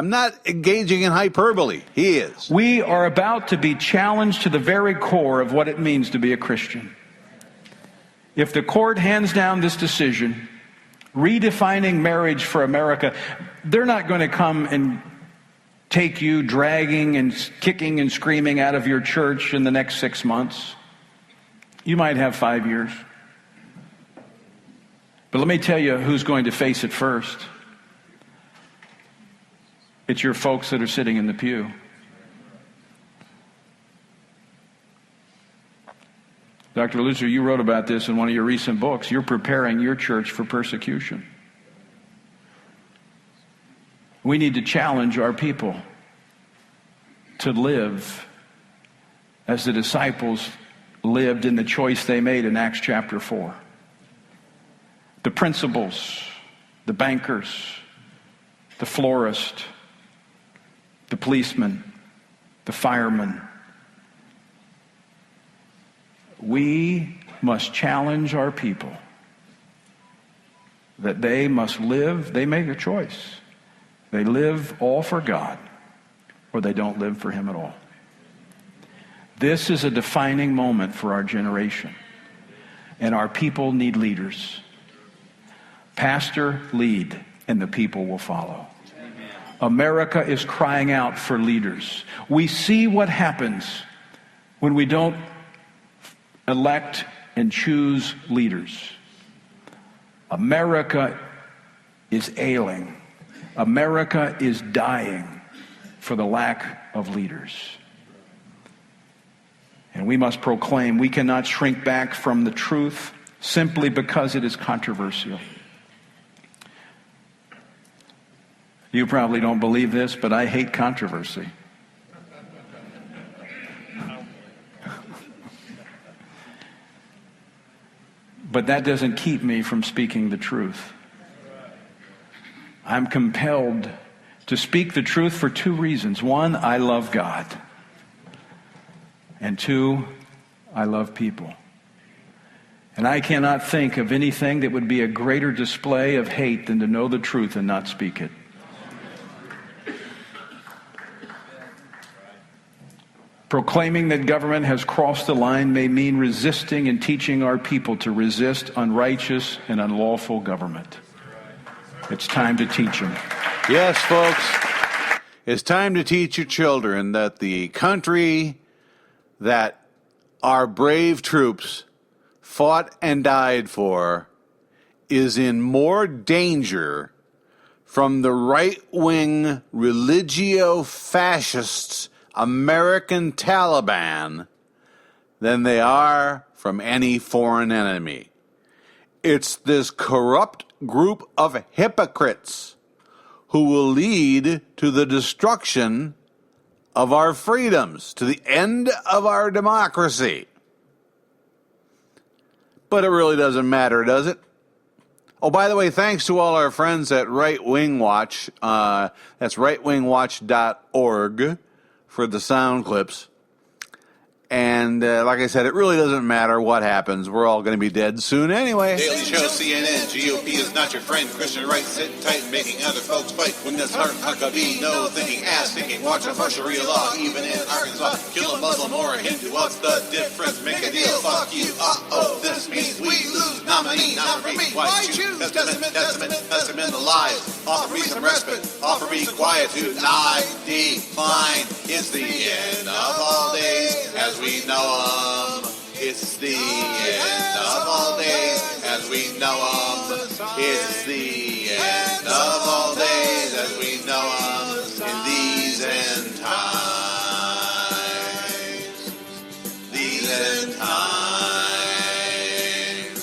not engaging in hyperbole. He is. We are about to be challenged to the very core of what it means to be a Christian. If the court hands down this decision, redefining marriage for America, they're not going to come and take you dragging and kicking and screaming out of your church in the next 6 months. You might have 5 years. But let me tell you who's going to face it first. It's your folks that are sitting in the pew. Dr. Lutzer, you wrote about this in one of your recent books. You're preparing your church for persecution. We need to challenge our people to live as the disciples lived in the choice they made in Acts chapter 4. The principals, the bankers, the florist, the policeman, the fireman. We must challenge our people that they must live, they make a choice. They live all for God, or they don't live for Him at all. This is a defining moment for our generation, and our people need leaders. Pastor, lead, and the people will follow. America is crying out for leaders. We see what happens when we don't elect and choose leaders. America is ailing. America is dying for the lack of leaders. And we must proclaim we cannot shrink back from the truth simply because it is controversial. You probably don't believe this, but I hate controversy. But that doesn't keep me from speaking the truth. I'm compelled to speak the truth for two reasons. One, I love God. And two, I love people. And I cannot think of anything that would be a greater display of hate than to know the truth and not speak it. Proclaiming that government has crossed the line may mean resisting and teaching our people to resist unrighteous and unlawful government. It's time to teach them. Yes, folks. It's time to teach your children that the country that our brave troops fought and died for is in more danger from the right-wing religio-fascists American Taliban than they are from any foreign enemy. It's this corrupt group of hypocrites who will lead to the destruction of our freedoms, to the end of our democracy. But it really doesn't matter, does it? Oh, by the way, thanks to all our friends at Right Wing Watch. That's rightwingwatch.org for the sound clips. And like I said, it really doesn't matter what happens. We're all going to be dead soon anyway. Daily Show, CNN, GOP is not your friend. Christian right sitting tight, making other folks fight. When this heart Huckabee, no thinking, ass thinking, watch a Sharia law, even in Arkansas. Kill a Muslim or a Hindu, what's the difference? Make a deal, fuck you. Uh-oh, this means we lose. Nominee, not for me. Why choose? Testament, the lies. Offer me some respite, offer me quietude. I decline. It's the end of all days as we know them. It's the end of all days as we know them. It's the end of all days as we know them. In these end times. These end times.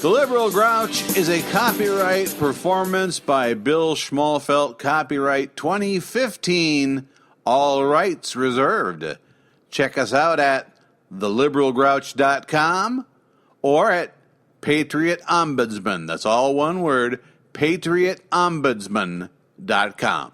The Liberal Grouch is a copyright performance by Bill Schmalfelt, copyright 2015, all rights reserved. Check us out at theliberalgrouch.com or at Patriot Ombudsman. That's all one word, patriotombudsman.com.